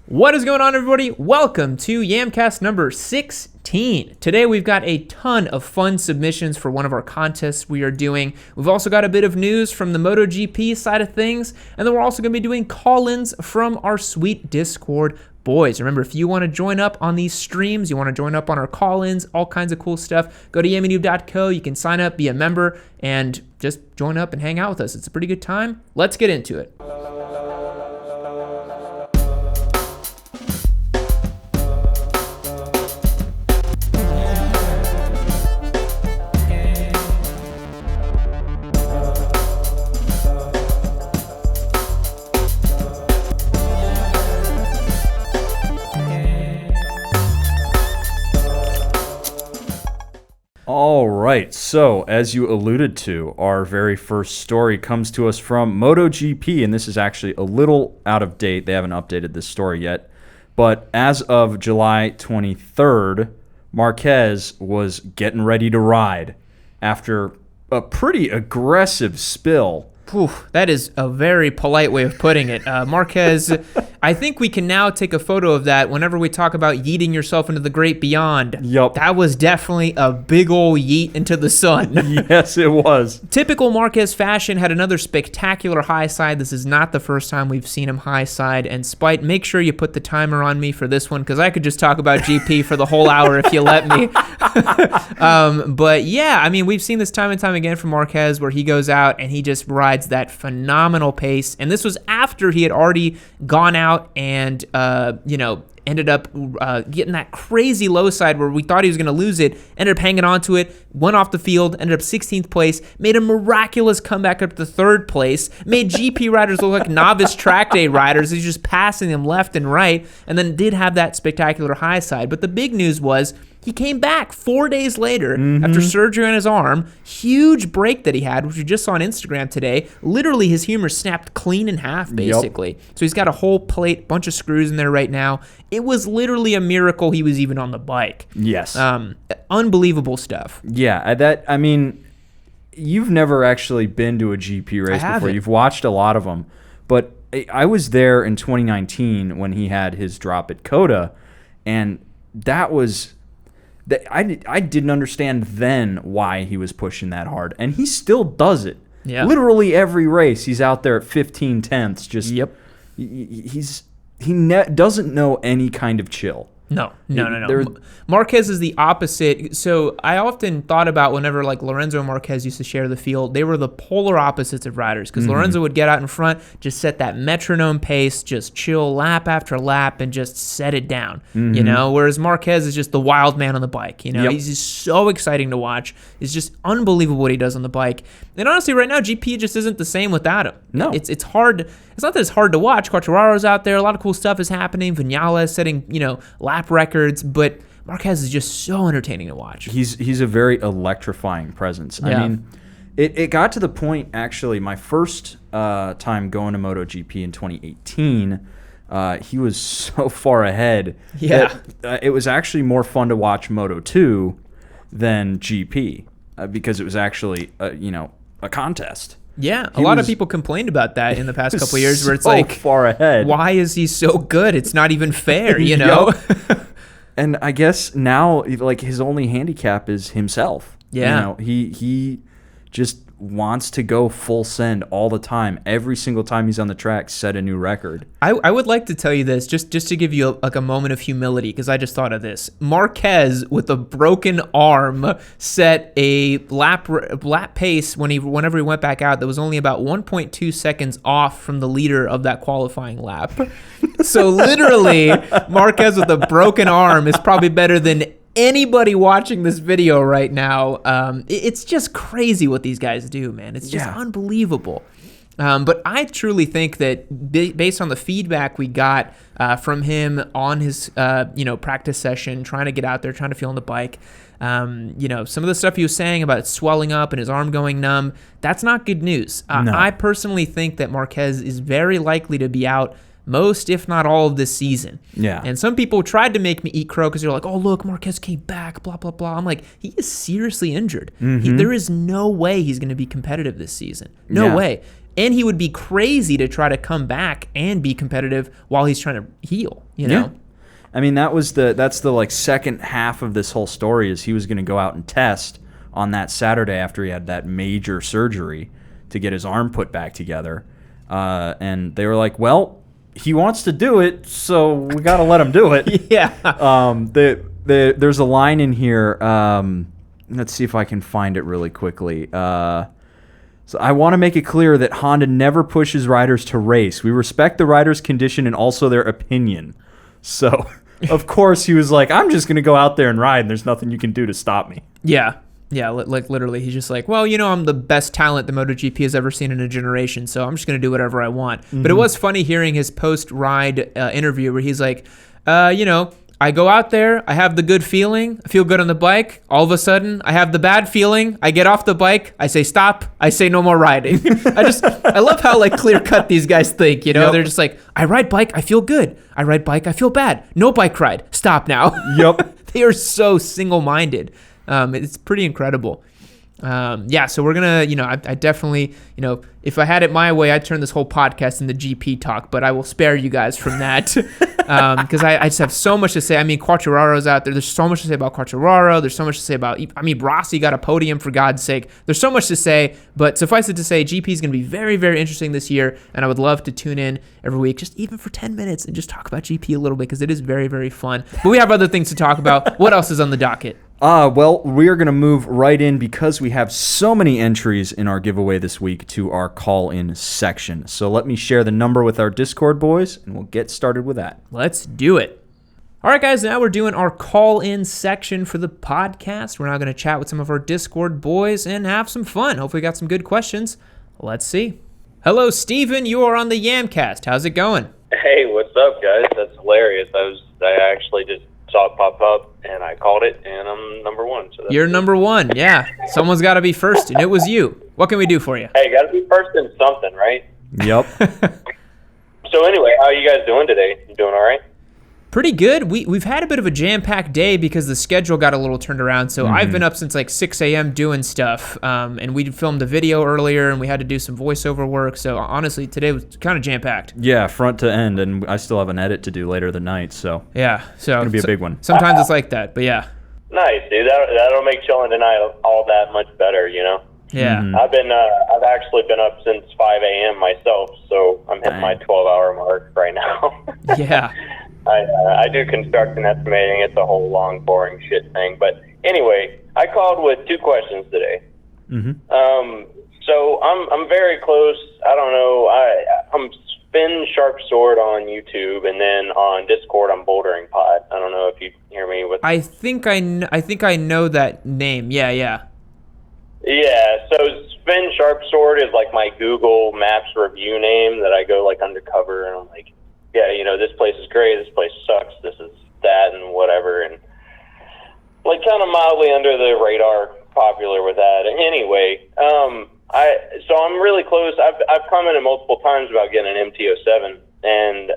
What is going on, everybody? Welcome to Yamcast number 16. Today we've got a ton of fun submissions for one of our contests we are doing. We've also got a bit of news from the MotoGP side of things, and then we're also going to be doing call-ins from our sweet Discord boys. Remember, if you want to join up on these streams, you want to join up on our call-ins, all kinds of cool stuff, go to yammie.co. You can sign up, be a member, and just join up and hang out with us. It's a pretty good time. Let's get into it. All right, so as you alluded to, our very first story comes to us from MotoGP, and this is actually a little out of date. They haven't updated this story yet. But as of July 23rd, Marquez was getting ready to ride after a pretty aggressive spill. Whew, that is a very polite way of putting it. Marquez, I think we can now take a photo of that whenever we talk about yeeting yourself into the great beyond. Yup. That was definitely a big ol' yeet into the sun. Yes, it was. Typical Marquez fashion, had another spectacular high side. This is not the first time we've seen him high side. And Spite, make sure you put the timer on me for this one, because I could just talk about GP for the whole hour if you let me. But yeah, I mean, we've seen this time and time again from Marquez, where he goes out and he just rides that phenomenal pace. And this was after he had already gone out and ended up getting that crazy low side where we thought he was going to lose it, ended up hanging on to it, went off the field, ended up 16th place, made a miraculous comeback up to 3rd place, made GP riders look like novice track day riders. He's just passing them left and right, and then did have that spectacular high side. But the big news was he came back 4 days later after surgery on his arm. Huge break that he had, which we just saw on Instagram today. Literally, his humor snapped clean in half, basically. Yep. So he's got a whole plate, bunch of screws in there right now. It was literally a miracle he was even on the bike. Yes. Unbelievable stuff. Yeah, I mean, you've never actually been to a GP race before. You've watched a lot of them. But I was there in 2019 when he had his drop at Coda, and that was... I didn't understand then why he was pushing that hard, and he still does it. Yeah. Literally every race, he's out there at 15 tenths. Just he doesn't know any kind of chill. No. Marquez is the opposite. So I often thought about whenever like Lorenzo and Marquez used to share the field, they were the polar opposites of riders, because Lorenzo would get out in front, just set that metronome pace, just chill lap after lap and just set it down, whereas Marquez is just the wild man on the bike. He's just so exciting to watch. It's just unbelievable what he does on the bike. And honestly, right now, GP just isn't the same without him. No. It's hard. It's not that it's hard to watch. Quartararo's out there. A lot of cool stuff is happening. Vinales setting, lap records, but Marquez is just so entertaining to watch. He's a very electrifying presence. Yeah. I mean, it got to the point, actually, my first time going to MotoGP in 2018, he was so far ahead. Yeah. That, it was actually more fun to watch Moto2 than GP because it was actually, a contest. Yeah, a lot of people complained about that in the past couple of years, where it's so like, far ahead. Why is he so good? It's not even fair, you know? And I guess now, like, his only handicap is himself. Yeah. He just wants to go full send all the time. Every single time he's on the track, set a new record. I would like to tell you this, just to give you a moment of humility, because I just thought of this. Marquez, with a broken arm, set a lap pace whenever he went back out that was only about 1.2 seconds off from the leader of that qualifying lap. So literally, Marquez with a broken arm is probably better than anybody watching this video right now. It's just crazy what these guys do, man. It's just unbelievable. But I truly think that based on the feedback we got from him on his practice session, trying to get out there, trying to feel on the bike, some of the stuff he was saying about swelling up and his arm going numb, that's not good news. No. I personally think that Marquez is very likely to be out most, if not all, of this season. Yeah. And some people tried to make me eat crow because they're like, oh, look, Marquez came back, blah, blah, blah. I'm like, he is seriously injured. There is no way he's going to be competitive this season. No way. and he would be crazy to try to come back and be competitive while he's trying to heal, you know? Yeah. I mean, that's the like second half of this whole story is he was going to go out and test on that Saturday after he had that major surgery to get his arm put back together. And they were like, well, he wants to do it, so we got to let him do it. Yeah. There's a line in here. Let's see if I can find it really quickly. So I want to make it clear that Honda never pushes riders to race. We respect the riders' condition and also their opinion. So, of course, he was like, I'm just going to go out there and ride, and there's nothing you can do to stop me. Yeah. Yeah, like literally, he's just like, well, you know, I'm the best talent the MotoGP has ever seen in a generation, so I'm just going to do whatever I want. Mm-hmm. But it was funny hearing his post-ride interview where he's like, you know, I go out there, I have the good feeling, I feel good on the bike. All of a sudden, I have the bad feeling. I get off the bike, I say stop, I say no more riding. I love how like clear cut these guys think. You know, They're just like, I ride bike, I feel good. I ride bike, I feel bad. No bike ride, stop now. Yep. They are so single-minded. It's pretty incredible. So we're gonna, you know, I definitely, you know, if I had it my way, I'd turn this whole podcast into GP talk, but I will spare you guys from that because I just have so much to say. I mean, Quartararo's out there. There's so much to say about Quartararo. There's so much to say about, I mean, Rossi got a podium for God's sake. There's so much to say, but suffice it to say, GP is going to be very, very interesting this year, and I would love to tune in every week, just even for 10 minutes, and just talk about GP a little bit because it is very, very fun. But we have other things to talk about. What else is on the docket? Well, we are going to move right in because we have so many entries in our giveaway this week to our call-in section. So let me share the number with our Discord boys, and we'll get started with that. Let's do it. All right, guys, now we're doing our call-in section for the podcast. We're now going to chat with some of our Discord boys and have some fun. Hopefully we got some good questions. Let's see. Hello, Steven. You are on the Yamcast. How's it going? Hey, what's up, guys? That's hilarious. I actually just saw it pop up, and I called it, and I'm number one. So You're number one, yeah. Someone's got to be first, and it was you. What can we do for you? Hey, got to be first in something, right? Yep. So anyway, how are you guys doing today? You doing all right? Pretty good. We've had a bit of a jam-packed day because the schedule got a little turned around. So I've been up since like 6 a.m. doing stuff, and we filmed a video earlier, and we had to do some voiceover work. So honestly, today was kind of jam-packed. Yeah, front to end, and I still have an edit to do later the night. So yeah, it's gonna be a big one. Sometimes it's like that, but yeah. Nice, dude. That'll make chilling tonight all that much better, you know. Yeah. I've actually been up since 5 a.m. myself, so I'm hitting my 12-hour mark right now. Yeah. I do construction estimating. It's a whole long, boring shit thing. But anyway, I called with 2 questions today. Mm-hmm. So I'm very close. I don't know. I'm Spin Sharp Sword on YouTube, and then on Discord I'm Bouldering Pod. I don't know if you hear me with. I think I know that name. Yeah. Yeah. So Spin Sharp Sword is like my Google Maps review name that I go like undercover, and I'm like, yeah, you know, this place is great, this place sucks, this is that, and whatever, and like kind of mildly under the radar popular with that. Anyway, so I'm really close. I've commented multiple times about getting an MT-07, and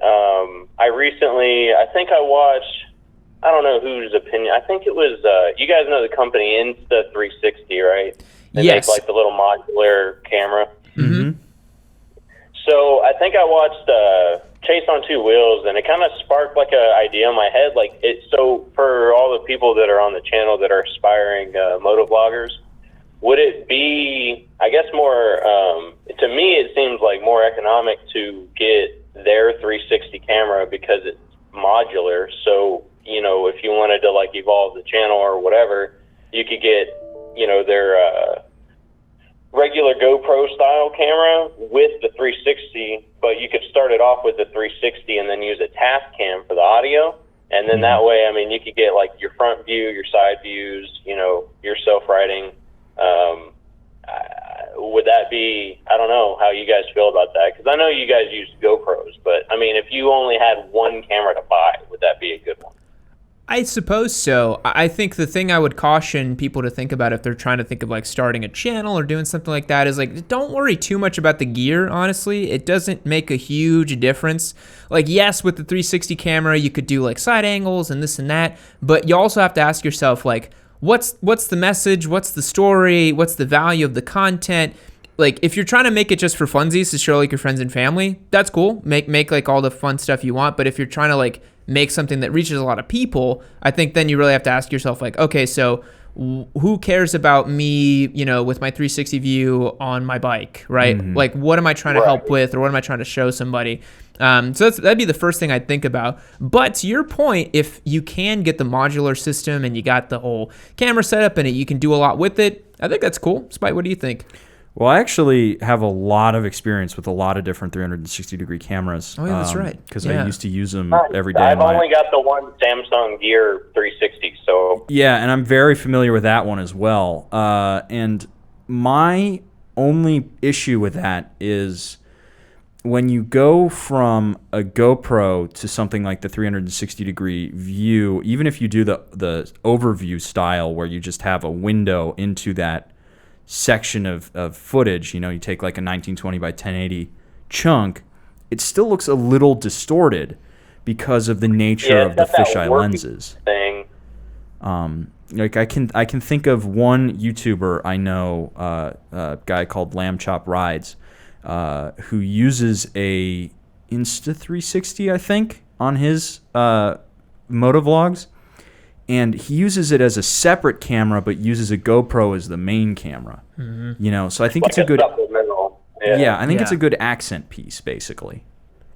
I recently, I think I watched, I don't know whose opinion, I think it was, you guys know the company Insta360, right? They yes. make like the little modular camera. Mm-hmm. So I think I watched Chase on Two Wheels, and it kind of sparked like an idea in my head. Like so for all the people that are on the channel that are aspiring moto vloggers, would it be, I guess, more, to me it seems like more economic to get their 360 camera because it's modular. So, you know, if you wanted to like evolve the channel or whatever, you could get, you know, their regular GoPro style camera with the 360, but you could start it off with the 360 and then use a task cam for the audio. And then that way, I mean, you could get like your front view, your side views, you know, your self-riding. Would that be, I don't know how you guys feel about that, because I know you guys use GoPros, but I mean, if you only had one camera to buy, would that be a good one? I suppose so. I think the thing I would caution people to think about if they're trying to think of like starting a channel or doing something like that is like, don't worry too much about the gear, honestly. It doesn't make a huge difference. Like, yes, with the 360 camera, you could do like side angles and this and that, but you also have to ask yourself like, what's the message? What's the story? What's the value of the content? like if you're trying to make it just for funsies to show like your friends and family, that's cool. Make like all the fun stuff you want. But if you're trying to like make something that reaches a lot of people, I think then you really have to ask yourself like, okay, so who cares about me, you know, with my 360 view on my bike, right? Like, what am I trying to help with, or what am I trying to show somebody? So that'd be the first thing I'd think about. But to your point, if you can get the modular system and you got the whole camera setup and you can do a lot with it, I think that's cool. Spite, what do you think? Well, I actually have a lot of experience with a lot of different 360-degree cameras. Oh, yeah, that's right. Because I used to use them every day. I've only got the one Samsung Gear 360, so... Yeah, and I'm very familiar with that one as well. And my only issue with that is when you go from a GoPro to something like the 360-degree view, even if you do the overview style where you just have a window into that section of footage, you know, you take like a 1920 by 1080 chunk, it still looks a little distorted because of the nature of the fisheye lenses. Like I can think of one YouTuber I know, a guy called Lamb Chop Rides, who uses a Insta360, I think, on his motovlogs. And he uses it as a separate camera, but uses a GoPro as the main camera. You know, so I think it's a good. Yeah, I think it's a good accent piece, basically.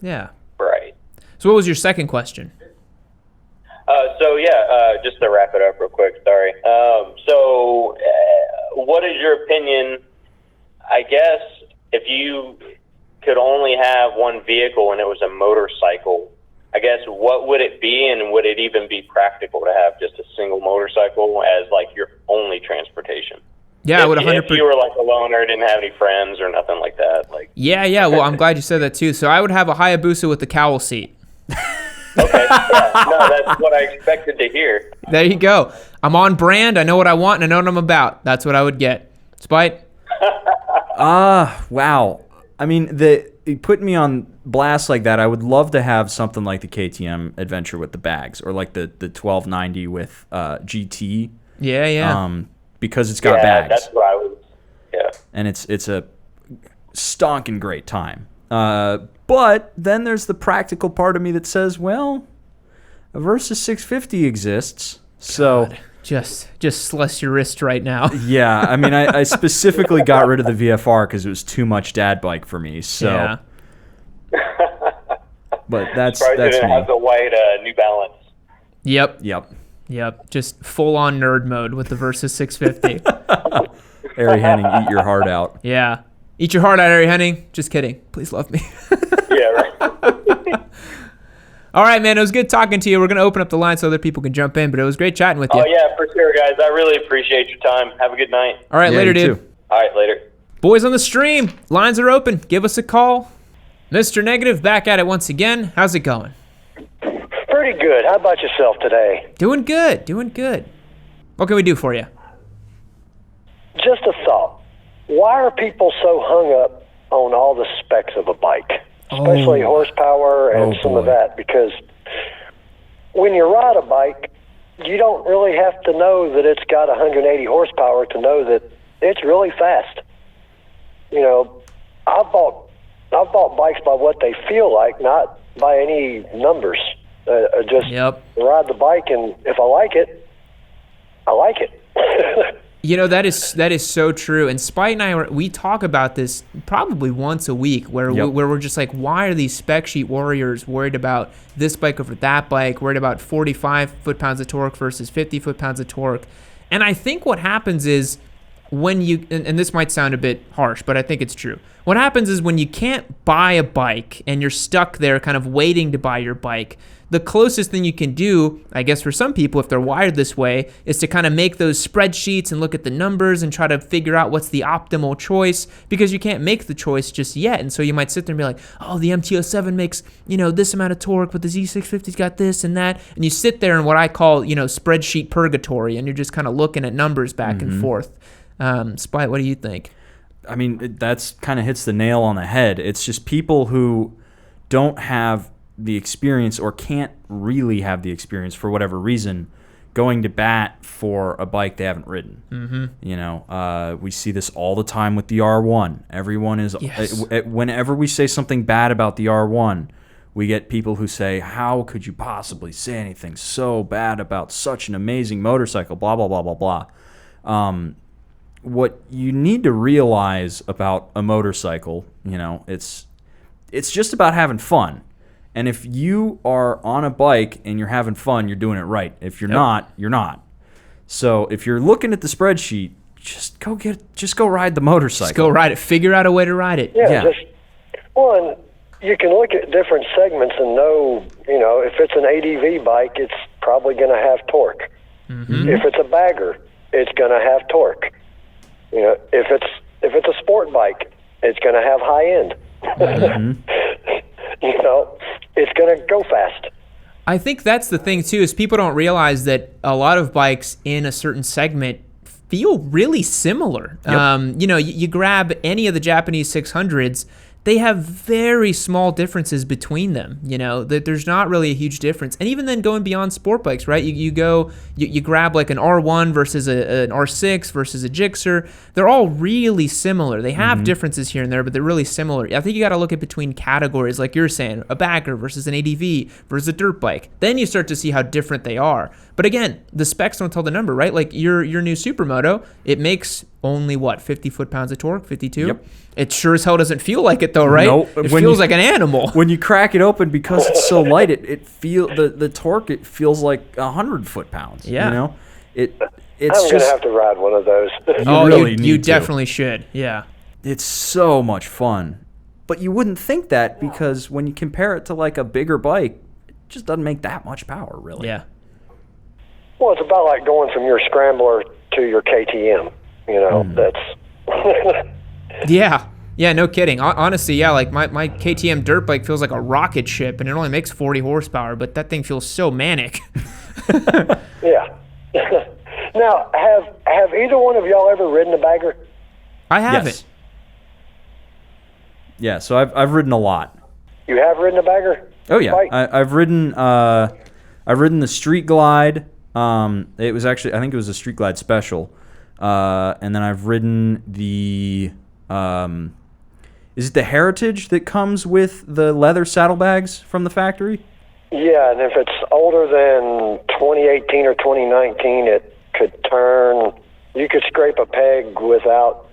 Yeah. Right. So, what was your second question? Just to wrap it up real quick. Sorry. What is your opinion? I guess if you could only have one vehicle and it was a motorcycle, I guess, what would it be, and would it even be practical to have just a single motorcycle as, like, your only transportation? Yeah, I would 100%. If you were, like, a loner, didn't have any friends or nothing like that. Like. Yeah. Well, I'm glad you said that, too. So I would have a Hayabusa with the cowl seat. Okay. Yeah, no, that's what I expected to hear. There you go. I'm on brand. I know what I want, and I know what I'm about. That's what I would get. Spite? Wow. I mean, putting me on blast like that, I would love to have something like the KTM Adventure with the bags, or like the 1290 with GT. Yeah. Because it's got bags. That's what I would. Yeah. And it's a stonking great time. But then there's the practical part of me that says, well, a Versus 650 exists, so. God. Just slice your wrist right now. Yeah, I mean, I specifically got rid of the VFR because it was too much dad bike for me. So, yeah. But that's it me. has a white New Balance. Yep. Just full on nerd mode with the Versus 650. Ari Henning, eat your heart out. Yeah, eat your heart out, Ari Henning. Just kidding. Please love me. Yeah, right. All right, man. It was good talking to you. We're going to open up the line so other people can jump in, but it was great chatting with you. Oh, yeah, for sure, guys. I really appreciate your time. Have a good night. All right, later, dude. Too. All right, later. Boys on the stream, lines are open. Give us a call. Mr. Negative, back at it once again. How's it going? Pretty good. How about yourself today? Doing good. What can we do for you? Just a thought. Why are people so hung up on all the specs of a bike? Especially horsepower and some of that, because when you ride a bike, you don't really have to know that it's got 180 horsepower to know that it's really fast. You know, I've bought bikes by what they feel like, not by any numbers. Just ride the bike, and if I like it, I like it. You know, that is so true. And Spite and I, we talk about this probably once a week where we're just like, why are these spec sheet warriors worried about this bike over that bike, worried about 45 foot-pounds of torque versus 50 foot-pounds of torque? And I think what happens is when you, and this might sound a bit harsh, but I think it's true. What happens is when you can't buy a bike and you're stuck there kind of waiting to buy your bike, the closest thing you can do, I guess for some people, if they're wired this way, is to kind of make those spreadsheets and look at the numbers and try to figure out what's the optimal choice, because you can't make the choice just yet. And so you might sit there and be like, oh, the MT-07 makes, this amount of torque, but the Z650's got this and that. And you sit there in what I call, spreadsheet purgatory, and you're just kind of looking at numbers back and forth. Spite, what do you think? I mean, that's kind of hits the nail on the head. It's just people who don't have the experience or can't really have the experience for whatever reason going to bat for a bike they haven't ridden. Mm-hmm. You know, we see this all the time with the R1. Everyone is, whenever we say something bad about the R1, we get people who say, how could you possibly say anything so bad about such an amazing motorcycle, blah, blah, blah, blah, blah. What you need to realize about a motorcycle, you know, it's just about having fun. And if you are on a bike and you're having fun, you're doing it right. If you're not, you're not. So if you're looking at the spreadsheet, just go ride the motorcycle. Just go ride it. Figure out a way to ride it. Yeah. Just one. You can look at different segments and know, you know, if it's an ADV bike, it's probably going to have torque. Mm-hmm. If it's a bagger, it's going to have torque. You know, if it's a sport bike, it's going to have high end. Mm-hmm. You know, it's going to go fast. I think that's the thing too, is people don't realize that a lot of bikes in a certain segment feel really similar. Yep. You know, you grab any of the Japanese 600s, they have very small differences between them. You know, that there's not really a huge difference. And even then going beyond sport bikes, right? You grab like an R1 versus an R6 versus a Gixxer. They're all really similar. They have differences here and there, but they're really similar. I think you got to look at between categories, like you're saying, a bagger versus an ADV versus a dirt bike. Then you start to see how different they are. But again, the specs don't tell the number, right? Like your new Supermoto, it makes only what, 50 foot-pounds of torque, 52? Yep. It sure as hell doesn't feel like it though, right? Nope. It feels like an animal. When you crack it open, because it's so light, the torque, it feels like 100 foot-pounds. Yeah. You know, it's I'm going to have to ride one of those. You definitely should. Yeah. It's so much fun. But you wouldn't think that, because when you compare it to like a bigger bike, it just doesn't make that much power, really. Yeah. Well, it's about like going from your Scrambler to your KTM. You know, that's... Yeah. Yeah, no kidding. Honestly, yeah, like my KTM dirt bike feels like a rocket ship, and it only makes 40 horsepower, but that thing feels so manic. Yeah. Now, have either one of y'all ever ridden a bagger? I haven't. Yes. Yeah, so I've ridden a lot. You have ridden a bagger? Oh yeah, bike? I've ridden the Street Glide. It was actually, I think it was a Street Glide Special, and then I've ridden the is it the Heritage that comes with the leather saddlebags from the factory? Yeah, and if it's older than 2018 or 2019, it could turn. You could scrape a peg without,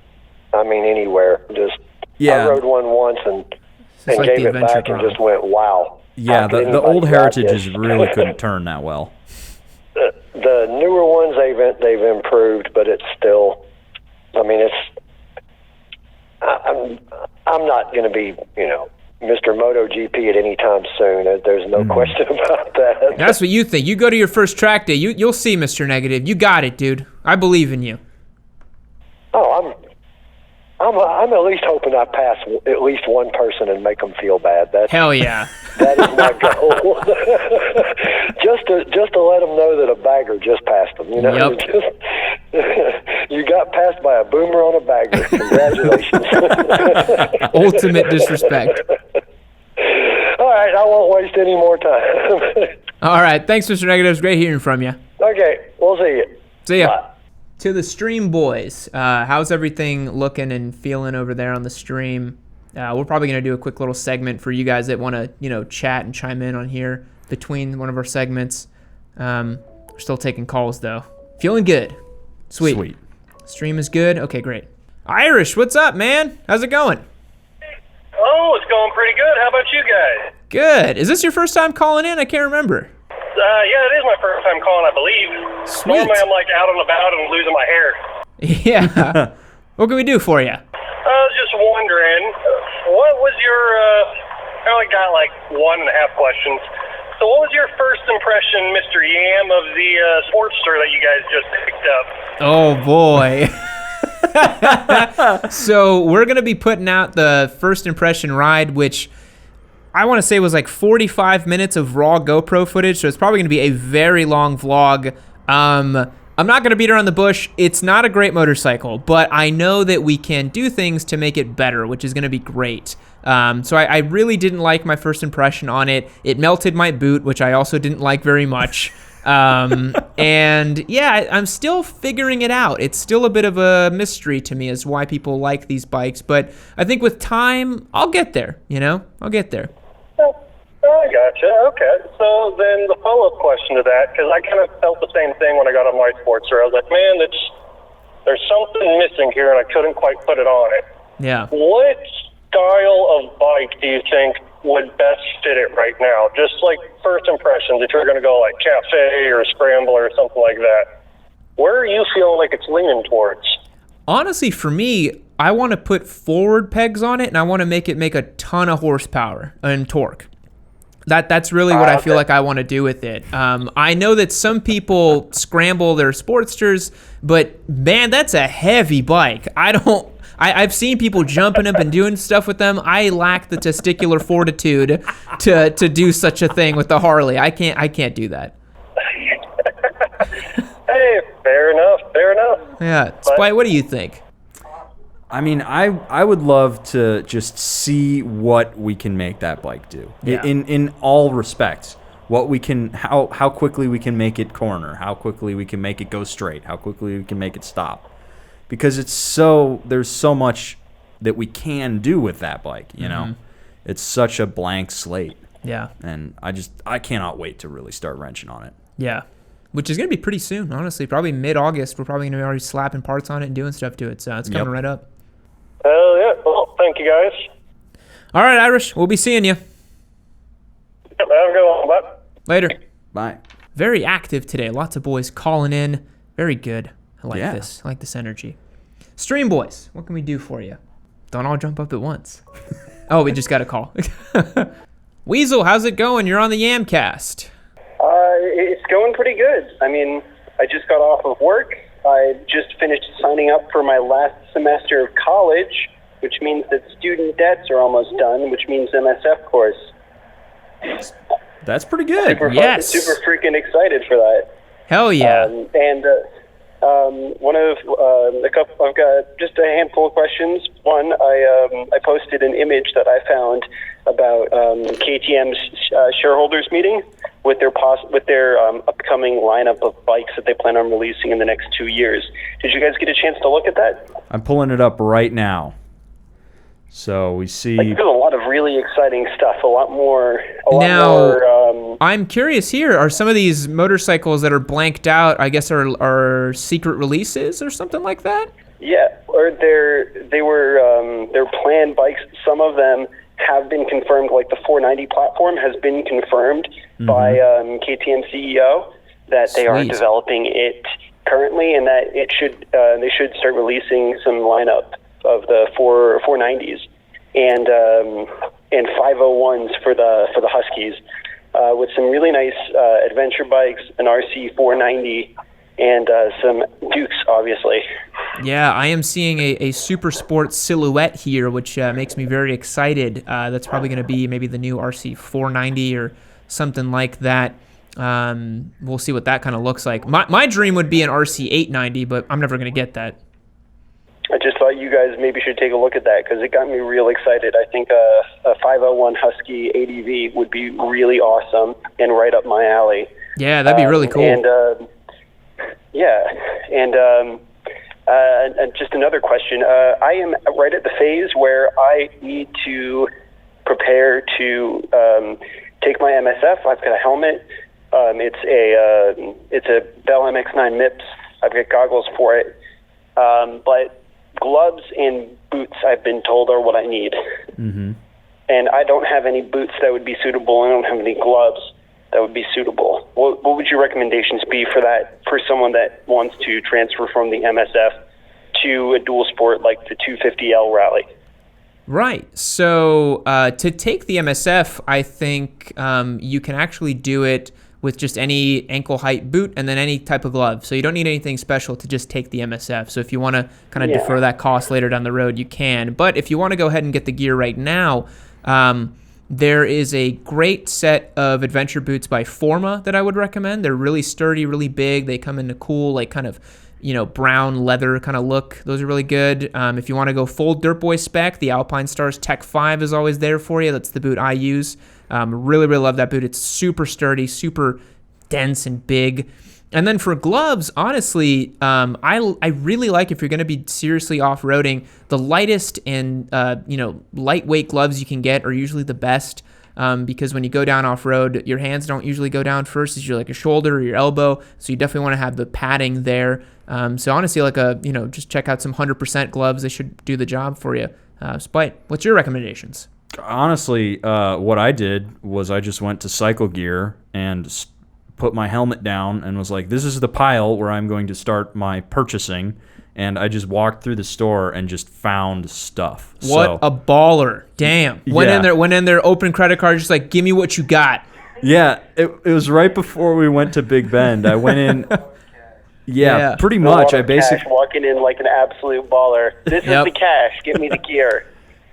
anywhere. I rode one once and like gave it back and just went, wow. Yeah, the old Heritages really couldn't turn that well. The newer ones they've improved, but it's still. I'm not going to be, Mr. MotoGP at any time soon. There's no question about that. That's what you think. You go to your first track day, you'll see, Mr. Negative. You got it, dude. I believe in you. Oh, I'm at least hoping I pass at least one person and make them feel bad. Hell yeah. That is my goal. just to let them know that a bagger just passed them. You know, you got passed by a boomer on a bagger. Congratulations. Ultimate disrespect. All right, I won't waste any more time. All right, thanks, Mr. Negative. It was great hearing from you. Okay, we'll see you. See ya. Bye. To the stream boys, how's everything looking and feeling over there on the stream? We're probably going to do a quick little segment for you guys that want to, chat and chime in on here between one of our segments. We're still taking calls, though. Feeling good. Sweet. Stream is good? Okay, great. Irish, what's up, man? How's it going? Oh, it's going pretty good. How about you guys? Good. Is this your first time calling in? I can't remember. Yeah, it is my first time calling, I believe. Sweet. Normally I'm out and about and losing my hair. Yeah. What can we do for you? I was just wondering, what was your, I only got 1.5 questions. So what was your first impression, Mr. Yam, of the Sportster that you guys just picked up? Oh, boy. So we're going to be putting out the first impression ride, which I want to say was 45 minutes of raw GoPro footage, so it's probably going to be a very long vlog. I'm not going to beat around the bush. It's not a great motorcycle, but I know that we can do things to make it better, which is going to be great. So I really didn't like my first impression on it. It melted my boot, which I also didn't like very much. And yeah, I'm still figuring it out. It's still a bit of a mystery to me as why people like these bikes. But I think with time, I'll get there. I'll get there. Oh, I gotcha. Okay. So then the follow-up question to that, because I kind of felt the same thing when I got on my Sportster. I was like, man, there's something missing here, and I couldn't quite put it on it. Yeah. What style of bike do you think would best fit it right now? Just like first impressions, if you're going to go like cafe or scramble or something like that, where are you feeling like it's leaning towards? Honestly, for me, I want to put forward pegs on it, and I want to make it make a ton of horsepower and torque. That's really what I feel like I want to do with it. I know that some people scramble their Sportsters, but man, that's a heavy bike. I've seen people jumping up and doing stuff with them. I lack the testicular fortitude to do such a thing with the Harley. I can't do that. Hey, fair enough. Yeah, Spite, what do you think? I mean, I would love to just see what we can make that bike do. Yeah. In all respects. What we can, how quickly we can make it corner, how quickly we can make it go straight, how quickly we can make it stop. Because there's so much that we can do with that bike, you know? It's such a blank slate. Yeah. And I cannot wait to really start wrenching on it. Yeah. Which is going to be pretty soon, honestly. Probably mid-August, we're probably going to be already slapping parts on it and doing stuff to it. So it's coming right up. Hell yeah. Well, thank you guys. All right, Irish. We'll be seeing you. Yep, have a good one. Bye. Later. Bye. Very active today. Lots of boys calling in. Very good. I like Yeah. this. I like this energy. Stream boys, what can we do for you? Don't all jump up at once. Oh, we just got a call. Weasel, how's it going? You're on the Yamcast. It's going pretty good. I mean, I just got off of work. I just finished signing up for my last semester of college, which means that student debts are almost done, which means MSF course. That's pretty good. Yes. Super freaking excited for that. Hell yeah. I've got just a handful of questions. One, I posted an image that I found about KTM's shareholders meeting with their upcoming lineup of bikes that they plan on releasing in the next 2 years. Did you guys get a chance to look at that? I'm pulling it up right now. So we see. There's a lot of really exciting stuff. I'm curious here. Are some of these motorcycles that are blanked out, I guess, are secret releases or something like that? Yeah, or they're planned bikes. Some of them have been confirmed, like the 490 platform has been confirmed by KTM CEO that they are developing it currently, and that they should start releasing some lineup of the 490s and 501s for the Huskies, with some really nice adventure bikes, an RC 490, and some Dukes, obviously. Yeah, I am seeing a super sport silhouette here, which makes me very excited. That's probably going to be maybe the new RC 490 or something like that. We'll see what that kind of looks like. My dream would be an RC 890, but I'm never going to get that. I just thought you guys maybe should take a look at that because it got me real excited. I think a 501 Husky ADV would be really awesome and right up my alley. Yeah, that'd be really cool. And just another question. I am right at the phase where I need to prepare to take my MSF. I've got a helmet. It's a Bell MX-9 MIPS. I've got goggles for it. But gloves and boots, I've been told, are what I need. Mm-hmm. And I don't have any boots that would be suitable. I don't have any gloves that would be suitable. What would your recommendations be for that, for someone that wants to transfer from the MSF to a dual sport like the 250L Rally? Right. So to take the MSF, I think you can actually do it with just any ankle height boot and then any type of glove. So you don't need anything special to just take the MSF. So if you want to kind of defer that cost later down the road, you can. But if you want to go ahead and get the gear right now, there is a great set of adventure boots by Forma that I would recommend. They're really sturdy, really big. They come in a cool, like kind of, brown leather kind of look. Those are really good. If you want to go full Dirt Boy spec, the Alpine Stars Tech 5 is always there for you. That's the boot I use. Really, really love that boot. It's super sturdy, super dense and big. And then for gloves, honestly, I really like, if you're going to be seriously off-roading, the lightest and lightweight gloves you can get are usually the best, because when you go down off-road, your hands don't usually go down first. It's usually like your shoulder or your elbow, so you definitely want to have the padding there. So honestly, just check out some 100% gloves. They should do the job for you. Spite, what's your recommendations? Honestly, what I did was I just went to Cycle Gear and put my helmet down and was like, this is the pile where I'm going to start my purchasing. And I just walked through the store and just found stuff. What a baller. Damn. Went in there, open credit card, just like, give me what you got. Yeah, it was right before we went to Big Bend. I went in. Yeah, pretty much. I basically walking in like an absolute baller. This is the cash. Give me the gear.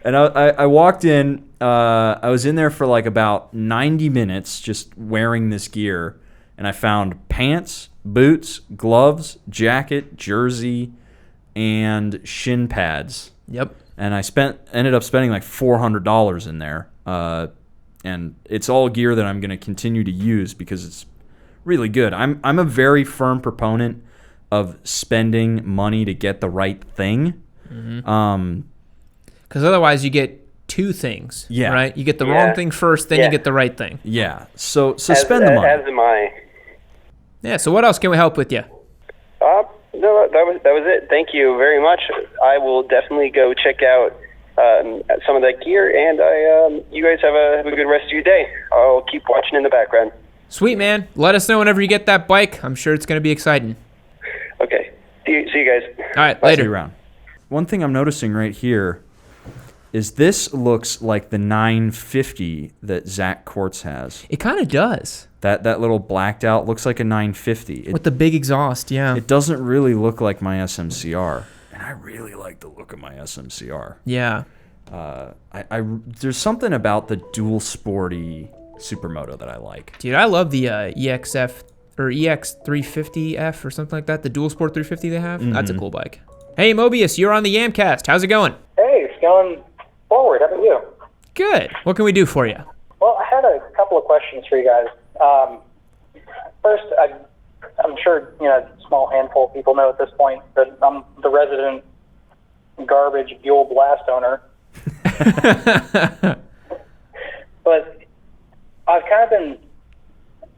And I walked in. I was in there for like about 90 minutes just wearing this gear. And I found pants, boots, gloves, jacket, jersey, and shin pads. Yep. And I ended up spending like $400 in there. And it's all gear that I'm going to continue to use because it's really good. I'm a very firm proponent of spending money to get the right thing. Because otherwise you get two things. Yeah. Right? You get the wrong thing first, then you get the right thing. Yeah. So spend the money. As am I. Yeah. So what else can we help with you? No, that was it. Thank you very much. I will definitely go check out some of that gear, and you guys have a good rest of your day. I'll keep watching in the background. Sweet, man. Let us know whenever you get that bike. I'm sure it's going to be exciting. Okay. See you guys. All right, later. See you around. One thing I'm noticing right here is this looks like the 950 that Zach Quartz has. It kind of does. That little blacked out looks like a 950. With the big exhaust, yeah. It doesn't really look like my SMCR. And I really like the look of my SMCR. Yeah. There's something about the dual sporty Supermoto that I like. Dude, I love the EXF or EX350F or something like that. The dual sport 350 they have. That's a cool bike. Hey, Mobius, you're on the Yamcast. How's it going? Hey, it's going forward. How about you? Good. What can we do for you? Well, I had a couple of questions for you guys. First, I'm sure a small handful of people know at this point that I'm the resident garbage Buell Blast owner. But I've kind of been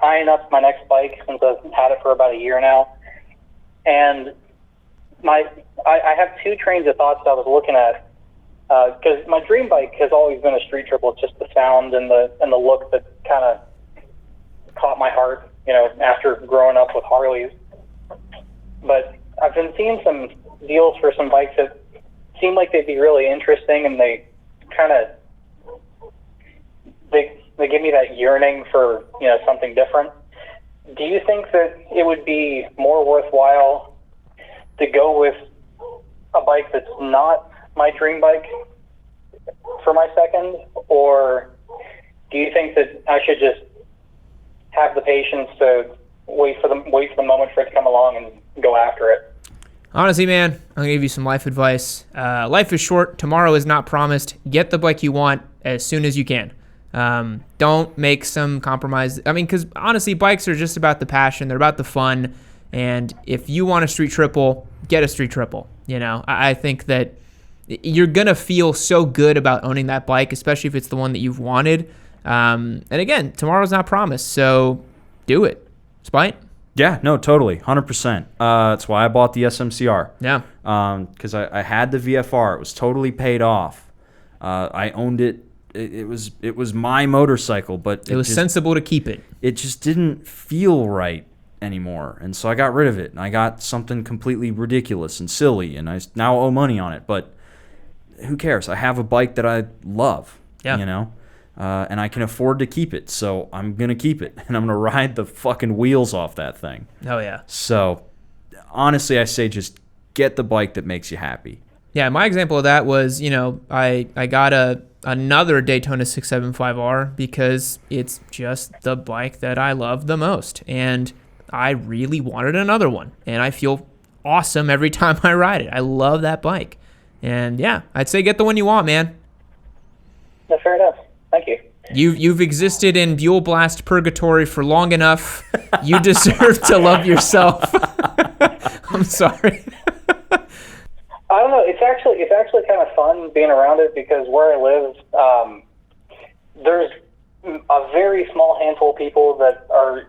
eyeing up my next bike since I've had it for about a year now, and I have two trains of thoughts that I was looking at. Because my dream bike has always been a street triple. It's just the sound and the look that kind of caught my heart, after growing up with Harleys. But I've been seeing some deals for some bikes that seem like they'd be really interesting, and they kind of they give me that yearning for something different. Do you think that it would be more worthwhile to go with a bike that's not my dream bike for my second, or do you think that I should just have the patience to wait for the moment for it to come along and go after it? Honestly, man, I'm gonna give you some life advice. Life is short. Tomorrow is not promised. Get the bike you want as soon as you can. Don't make some compromise. I mean, because honestly, bikes are just about the passion. They're about the fun. And if you want a street triple, get a street triple. I think that you're going to feel so good about owning that bike, especially if it's the one that you've wanted. And again, tomorrow's not promised, so do it. Spite? Yeah, no, totally, 100%. That's why I bought the SMCR. Yeah. Because I had the VFR. It was totally paid off. I owned it. It was my motorcycle, but it was sensible to keep it. It just didn't feel right anymore, and so I got rid of it, and I got something completely ridiculous and silly, and I now owe money on it, but who cares? I have a bike that I love, and I can afford to keep it, so I'm going to keep it, and I'm going to ride the fucking wheels off that thing. Oh, yeah. So, honestly, I say just get the bike that makes you happy. Yeah, my example of that was, I got another Daytona 675R because it's just the bike that I love the most, and I really wanted another one, and I feel awesome every time I ride it. I love that bike. And yeah, I'd say get the one you want, man. No, fair enough. Thank you. You've existed in Buell Blast purgatory for long enough. You deserve to love yourself. I'm sorry. I don't know. It's actually kind of fun being around it because where I live, there's a very small handful of people that are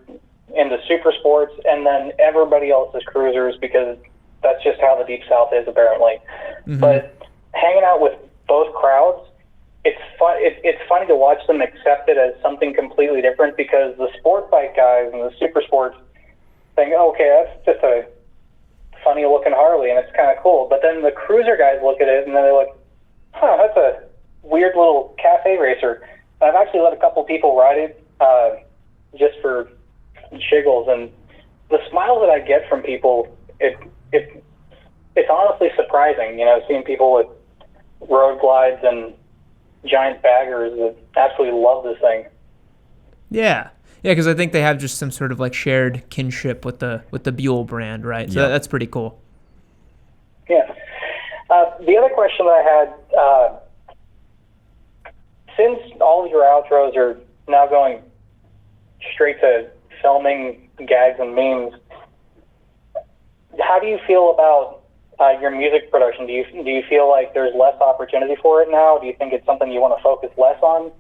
into super sports, and then everybody else is cruisers because that's just how the Deep South is, apparently. Mm-hmm. But hanging out with both crowds, it's fun. It's funny to watch them accept it as something completely different because the sport bike guys and the super sports think, oh, okay, that's just a funny looking Harley and it's kind of cool. But then the cruiser guys look at it and then they're like, huh, that's a weird little cafe racer. And I've actually let a couple people ride it just for shiggles, and the smiles that I get from people, it's honestly surprising, seeing people with road glides and giant baggers that absolutely love this thing. Yeah, because I think they have just some sort of like shared kinship with the Buell brand, right? So that's pretty cool. Yeah. The other question that I had, since all of your outros are now going straight to filming gags and memes, how do you feel about your music production? Do you feel like there's less opportunity for it now? Do you think it's something you want to focus less on?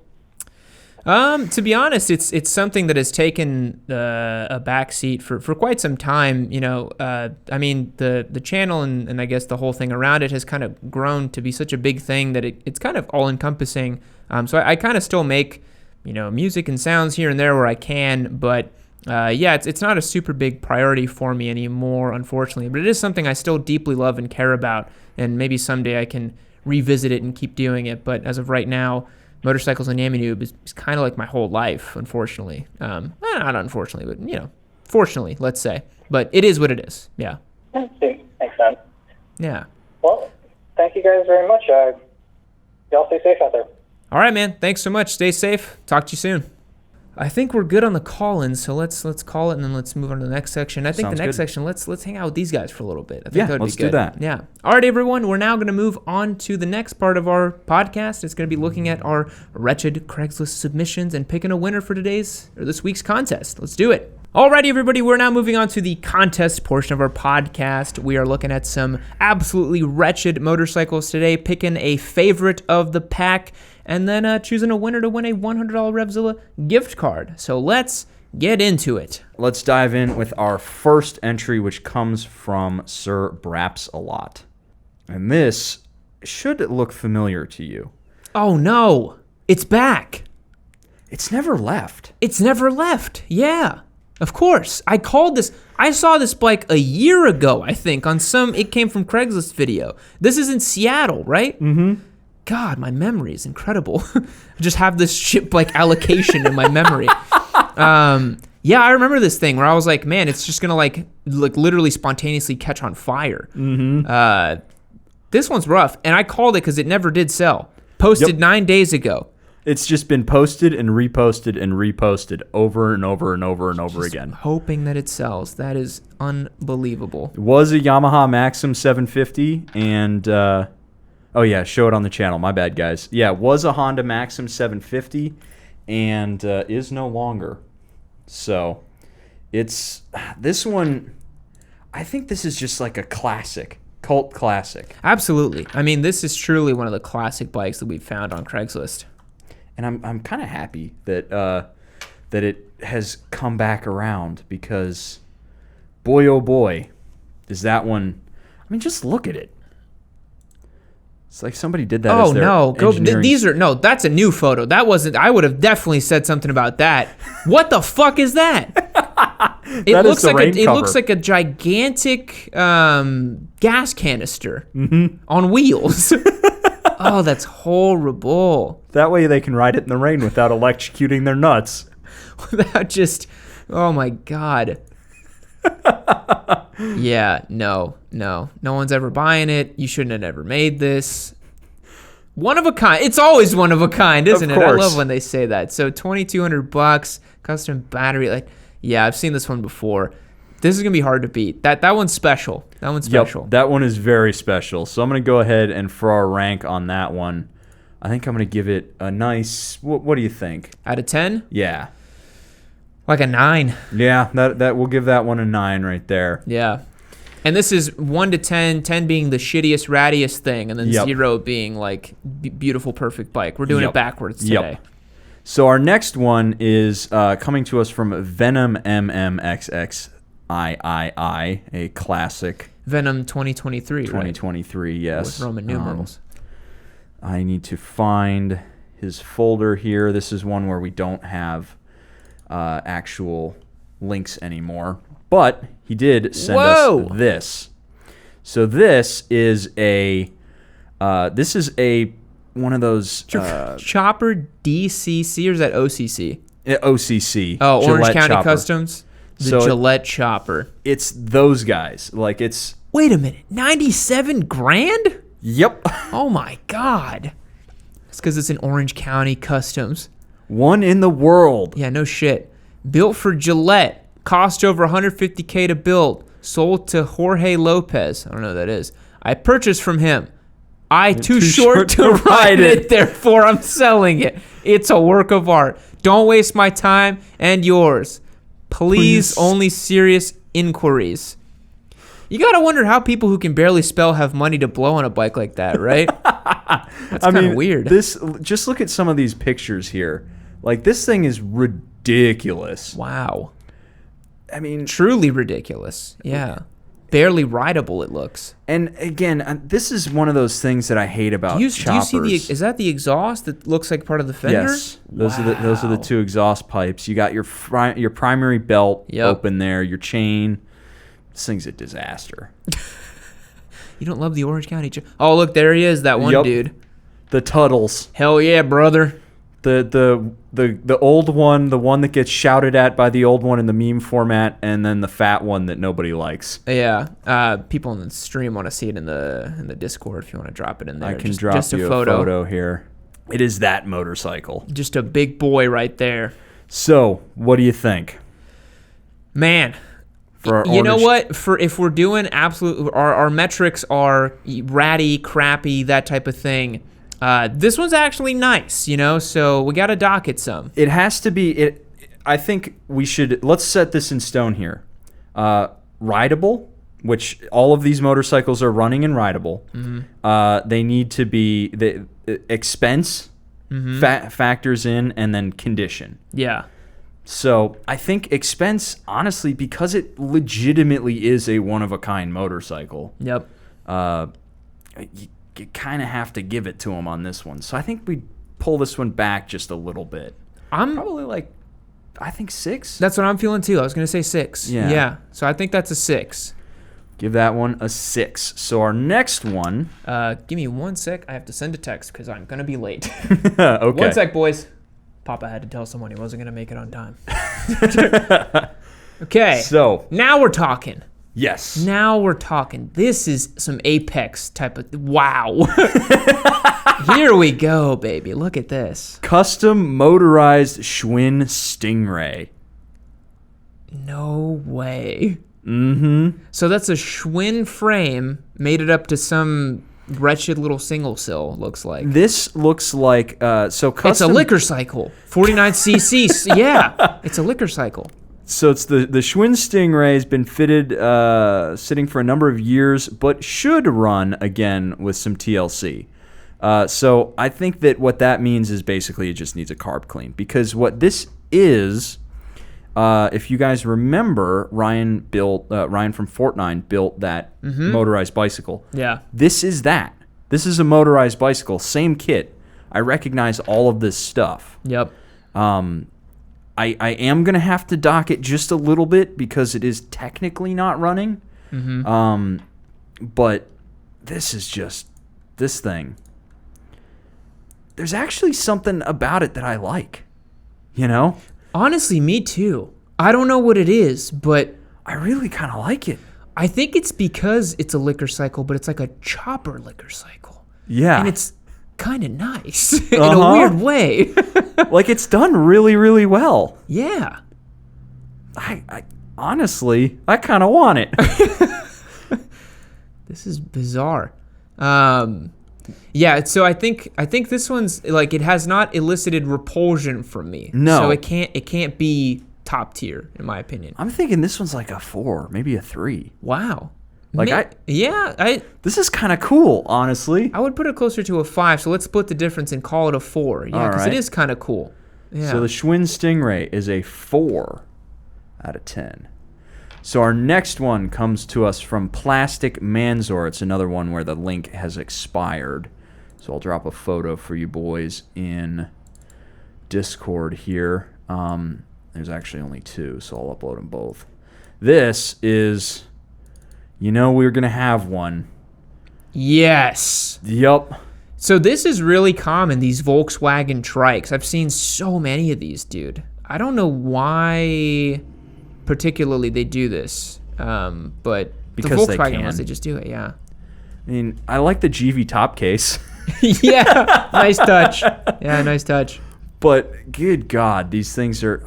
To be honest, it's something that has taken a backseat for quite some time. I mean, the channel and I guess the whole thing around it has kind of grown to be such a big thing that it's kind of all encompassing. So I kind of still make, music and sounds here and there where I can, but it's not a super big priority for me anymore, unfortunately. But it is something I still deeply love and care about, and maybe someday I can revisit it and keep doing it. But as of right now, motorcycles and Yammie Noob is kind of like my whole life, unfortunately. Not unfortunately, but, fortunately, let's say. But it is what it is, yeah. Makes sense. Yeah. Well, thank you guys very much. Y'all stay safe out there. All right, man. Thanks so much. Stay safe. Talk to you soon. I think we're good on the call-in, so let's call it, and then let's move on to the next section. I think Sounds the next good. section, let's hang out with these guys for a little bit. I think that would let's be good. do that. Yeah. All right, everyone. We're now going to move on to the next part of our podcast. It's going to be looking at our Wretched Craigslist submissions and picking a winner for this week's contest. Let's do it. Alrighty, everybody, we're now moving on to the contest portion of our podcast. We are looking at some absolutely wretched motorcycles today, picking a favorite of the pack, and then choosing a winner to win a $100 Revzilla gift card. So let's get into it. Let's dive in with our first entry, which comes from Sir Braps-A-Lot. And this should look familiar to you. Oh, no. It's back. It's never left. It's never left. Yeah. Of course. I saw this bike a year ago, I think, it came from Craigslist video. This is in Seattle, right? Mm-hmm. God, my memory is incredible. I just have this ship like allocation in my memory. Yeah, I remember this thing where I was like, man, it's just gonna like literally spontaneously catch on fire. Mm-hmm. This one's rough, and I called it because it never did sell. Posted 9 days ago. It's just been posted and reposted and reposted over and over and over and over again. Hoping that it sells. That is unbelievable. It was a Yamaha Maxim 750 and show it on the channel. My bad, guys. Yeah, it was a Honda Maxim 750 and is no longer. So it's this one. I think this is just like a classic, cult classic. Absolutely. I mean, this is truly one of the classic bikes that we've found on Craigslist. And I'm kind of happy that it has come back around because, boy oh boy, is that one. I mean, just look at it. It's like somebody did that. Oh no! That's a new photo. That wasn't. I would have definitely said something about that. What the fuck is that? It looks like a gigantic gas canister on wheels. Oh, that's horrible. That way they can ride it in the rain without electrocuting their nuts. Without just, oh my God. Yeah, no. No one's ever buying it. You shouldn't have ever made this. One of a kind. It's always one of a kind, isn't it? I love when they say that. So $2,200, custom battery. Yeah, I've seen this one before. This is going to be hard to beat. That one's special. That one's special. Yep, that one is very special. So I'm going to go ahead and for our rank on that one, I think I'm going to give it a nice, what do you think? Out of 10? Yeah. Like a 9. Yeah, that we'll give that one a 9 right there. Yeah. And this is 1 to 10, 10 being the shittiest, rattiest thing, and then 0 being like beautiful, perfect bike. We're doing it backwards today. So our next one is coming to us from Venom MMXXIII, a classic. Venom 2023, 2023, yes. With Roman numerals. I need to find his folder here. This is one where we don't have actual links anymore. But he did send us this. So this is one of those Chopper DCC, or is that OCC? OCC. Oh, Gillette Orange County Chopper. Customs. The Gillette Chopper. It's those guys. Like it's. Wait a minute, 97 grand? Yep. Oh my God. It's because it's an Orange County Customs. One in the world. Yeah, no shit. Built for Gillette. Cost over $150K to build. Sold to Jorge Lopez. I don't know who that is. I purchased from him. Too short to ride it, therefore I'm selling it. It's a work of art. Don't waste my time and yours. Please. Only serious inquiries. You gotta wonder how people who can barely spell have money to blow on a bike like that, right? That's kind of weird. Just look at some of these pictures here. Like, this thing is ridiculous. Wow. I mean, truly ridiculous. Yeah. Barely rideable, it looks. And again, this is one of those things that I hate about choppers. Do you see is that the exhaust that looks like part of the fender? Yes. Those are the two exhaust pipes. You got your primary belt open there, your chain. This thing's a disaster. You don't love the Orange County. Oh, look, there he is, that one dude. The Tuttles. Hell yeah, brother. The old one, the one that gets shouted at by the old one in the meme format, and then the fat one that nobody likes. Yeah. People in the stream want to see it in the Discord if you want to drop it in there. I can drop you a photo here. It is that motorcycle. Just a big boy right there. So, what do you think? Man. You know what? If we're doing absolute, our metrics are ratty, crappy, that type of thing. This one's actually nice, so we got to dock it some. It has to be. I think we should. Let's set this in stone here. Rideable, which all of these motorcycles are running and rideable. Mm-hmm. They need to be the expense factors in, and then condition. Yeah. So I think expense, honestly, because it legitimately is a one-of-a-kind motorcycle. Yep. You kind of have to give it to them on this one. So I think we pull this one back just a little bit. I'm probably I think 6. That's what I'm feeling too. I was going to say 6. Yeah. So I think that's a 6. Give that one a 6. So our next one. Give me 1 sec. I have to send a text because I'm going to be late. Okay. 1 sec, boys. Papa had to tell someone he wasn't going to make it on time. Okay. So now we're talking. Yes. Now we're talking. This is some Apex type of... Wow. Here we go, baby. Look at this. Custom motorized Schwinn Stingray. No way. Mm-hmm. So that's a Schwinn frame, made it up to some wretched little single sill, looks like. This looks like... so custom... It's a liquor cycle. 49cc. Yeah. It's a liquor cycle. So it's the Schwinn Stingray has been fitted, sitting for a number of years, but should run again with some TLC. So I think that what that means is basically it just needs a carb clean. Because what this is, if you guys remember, Ryan from Fortnite built that motorized bicycle. Yeah. This is that. This is a motorized bicycle, same kit. I recognize all of this stuff. Yep. I am going to have to dock it just a little bit because it is technically not running. Mm-hmm. But this is just, this thing. There's actually something about it that I like, Honestly, me too. I don't know what it is, but I really kind of like it. I think it's because it's a liquor cycle, but it's like a chopper liquor cycle. Yeah. And it's kind of nice in a weird way. Like, it's done really, really well. Yeah. I honestly, I kind of want it. This is bizarre. Yeah, so I think this one's like it has not elicited repulsion from me. No. So it can't be top tier in my opinion. I'm thinking this one's like a 4, maybe a 3. Wow. Like this is kind of cool, honestly. I would put it closer to a 5. So let's split the difference and call it a 4. Yeah, because it is kind of cool. Yeah. So the Schwinn Stingray is a 4 out of 10. So our next one comes to us from Plastic Manzor. It's another one where the link has expired. So I'll drop a photo for you boys in Discord here. There's actually only 2, so I'll upload them both. This is, we were going to have one. Yes. Yup. So this is really common, these Volkswagen trikes. I've seen so many of these, dude. I don't know why particularly they do this, but because the Volkswagen ones, they just do it, yeah. I mean, I like the GV top case. Yeah, nice touch. Yeah, nice touch. But good God, these things are,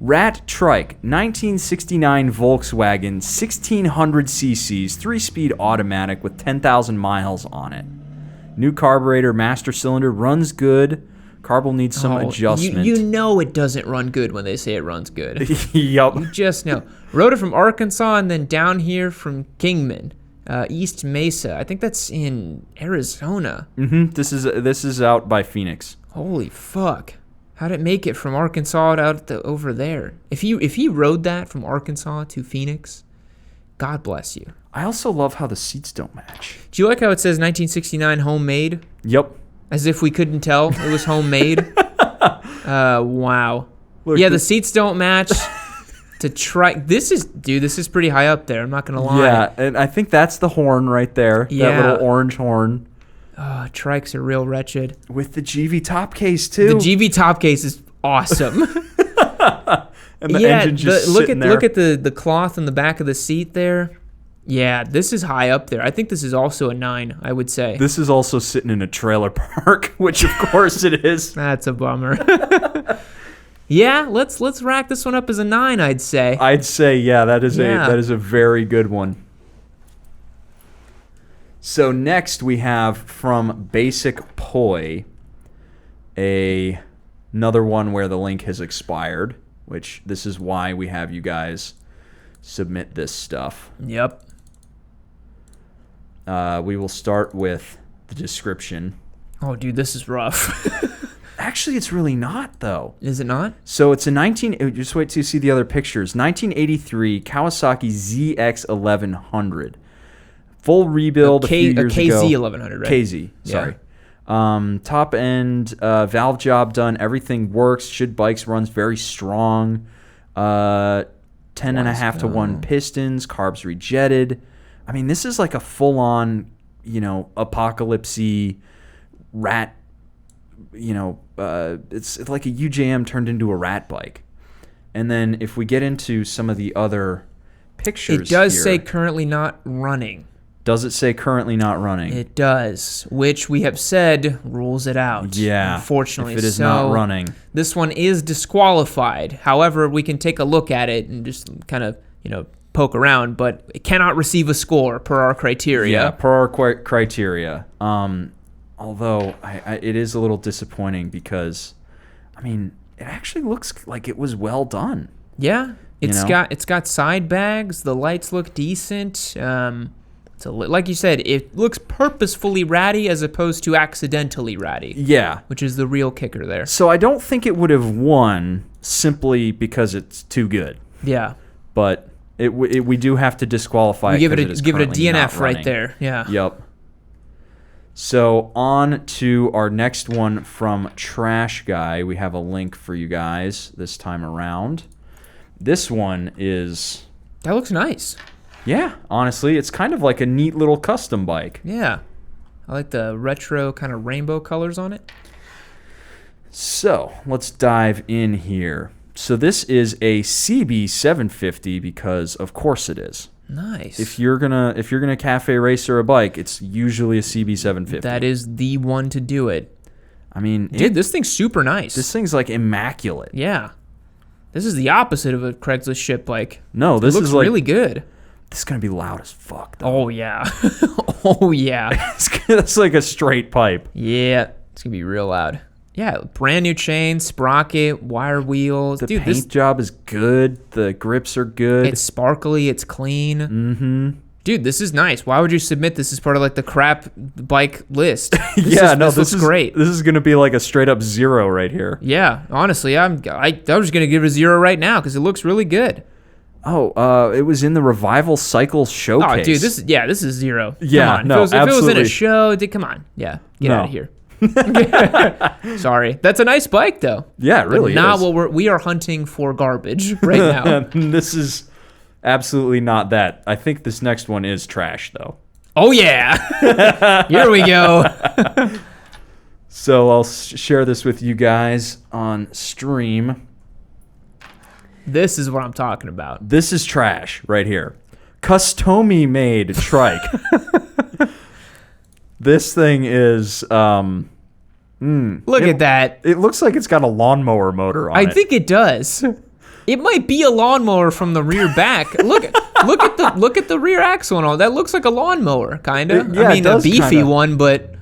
Rat Trike, 1969 Volkswagen, 1600 cc's, 3-speed automatic with 10,000 miles on it. New carburetor, master cylinder, runs good. Carb needs some adjustment. You know it doesn't run good when they say it runs good. Yup. You just know. Rode it from Arkansas and then down here from Kingman, East Mesa. I think that's in Arizona. Mm-hmm. This is out by Phoenix. Holy fuck. How'd it make it from Arkansas over there? If he rode that from Arkansas to Phoenix, God bless you. I also love how the seats don't match. Do you like how it says 1969 homemade? Yep. As if we couldn't tell it was homemade. Wow. Look, yeah, the seats don't match. To try, this is pretty high up there. I'm not gonna lie. Yeah, and I think that's the horn right there. Yeah. That little orange horn. Oh, trikes are real wretched. With the GV top case too. The GV top case is awesome. And the engine just look at the cloth in the back of the seat there. Yeah, this is high up there. I think this is also a 9, I would say. This is also sitting in a trailer park, which of course it is. That's a bummer. Yeah, let's rack this one up as a 9, I'd say. I'd say, yeah, that is a very good one. So next we have from Basic Poi another one where the link has expired, which this is why we have you guys submit this stuff. Yep. We will start with the description. Oh, dude, this is rough. Actually, it's really not, though. Is it not? So it's a just wait till you see the other pictures. 1983 Kawasaki ZX1100. Full rebuild a few years ago. KZ 1100, right? KZ, sorry. Yeah. Top end, valve job done. Everything works. Should bikes runs very strong. 10.5 to 1 pistons. Carbs rejetted. I mean, this is like a full-on, apocalypse-y rat. It's like a UJM turned into a rat bike. And then if we get into some of the other pictures, it does say currently not running. Does it say currently not running? It does, which we have said rules it out. Yeah, unfortunately, if it is not running, this one is disqualified. However, we can take a look at it and just kind of poke around, but it cannot receive a score per our criteria. Yeah, per our criteria. Although it is a little disappointing because, it actually looks like it was well done. Yeah, it's got side bags. The lights look decent. So like you said, it looks purposefully ratty as opposed to accidentally ratty. Yeah, which is the real kicker there. So I don't think it would have won simply because it's too good. Yeah, but we do have to disqualify. Give it a DNF right there. Yeah. Yep. So on to our next one from Trash Guy. We have a link for you guys this time around. This one is... That looks nice. Yeah, honestly, it's kind of like a neat little custom bike. Yeah. I like the retro kind of rainbow colors on it. So let's dive in here. So this is a CB750 because of course it is. Nice. If you're gonna cafe racer a bike, it's usually a CB750. That is the one to do it. I mean, dude, this thing's super nice. This thing's like immaculate. Yeah. This is the opposite of a Craigslist ship bike. No, this looks is like really good. This is going to be loud as fuck, though. Oh, yeah. Oh, yeah. It's like a straight pipe. Yeah. It's going to be real loud. Yeah, brand new chain, sprocket, wire wheels. The Dude, paint job is good. The grips are good. It's sparkly. It's clean. Mm-hmm. Dude, this is nice. Why would you submit this as part of like the crap bike list? This is great. This is going to be like a straight up 0 right here. Yeah, honestly, I was just gonna give it a 0 right now because it looks really good. Oh, it was in the Revival Cycle showcase. Oh, dude, this is 0. Yeah, come on. no, if it was in absolutely. a show, come on. Yeah, get No. out of here. Sorry, that's a nice bike though. Yeah, it really but not is. what we are hunting for garbage right now. This is absolutely not that. I think this next one is trash, though. Oh yeah, here we go. So I'll share this with you guys on stream. This is what I'm talking about. This is trash right here. Customi made trike. This thing is Look at that. It looks like it's got a lawnmower motor on it. I think it does. It might be a lawnmower from the rear back. Look at the rear axle and all. That looks like a lawnmower, kind of. Yeah, I it mean, a does beefy kinda. one, but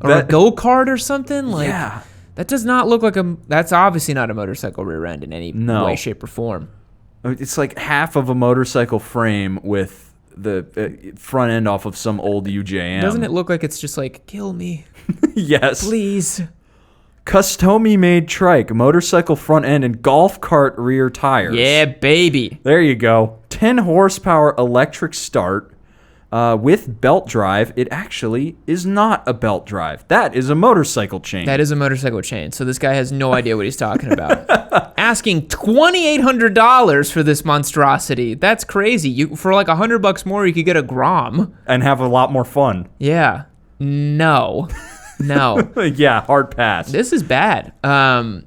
a go-kart or something. Like, Yeah. that does not look like a. That's obviously not a motorcycle rear end in any way, shape, or form. It's like half of a motorcycle frame with the front end off of some old UJM. Doesn't it look like it's just like, kill me, Yes. please? Customi made trike, motorcycle front end, and golf cart rear tires. Yeah, baby. There you go. 10 horsepower electric start with belt drive. It actually is not a belt drive. That is a motorcycle chain. That is a motorcycle chain. So this guy has no idea what he's talking about. Asking $2,800 for this monstrosity. That's crazy. You for like $100 more, you could get a Grom. And have a lot more fun. Yeah. No. Yeah, hard pass. This is bad. It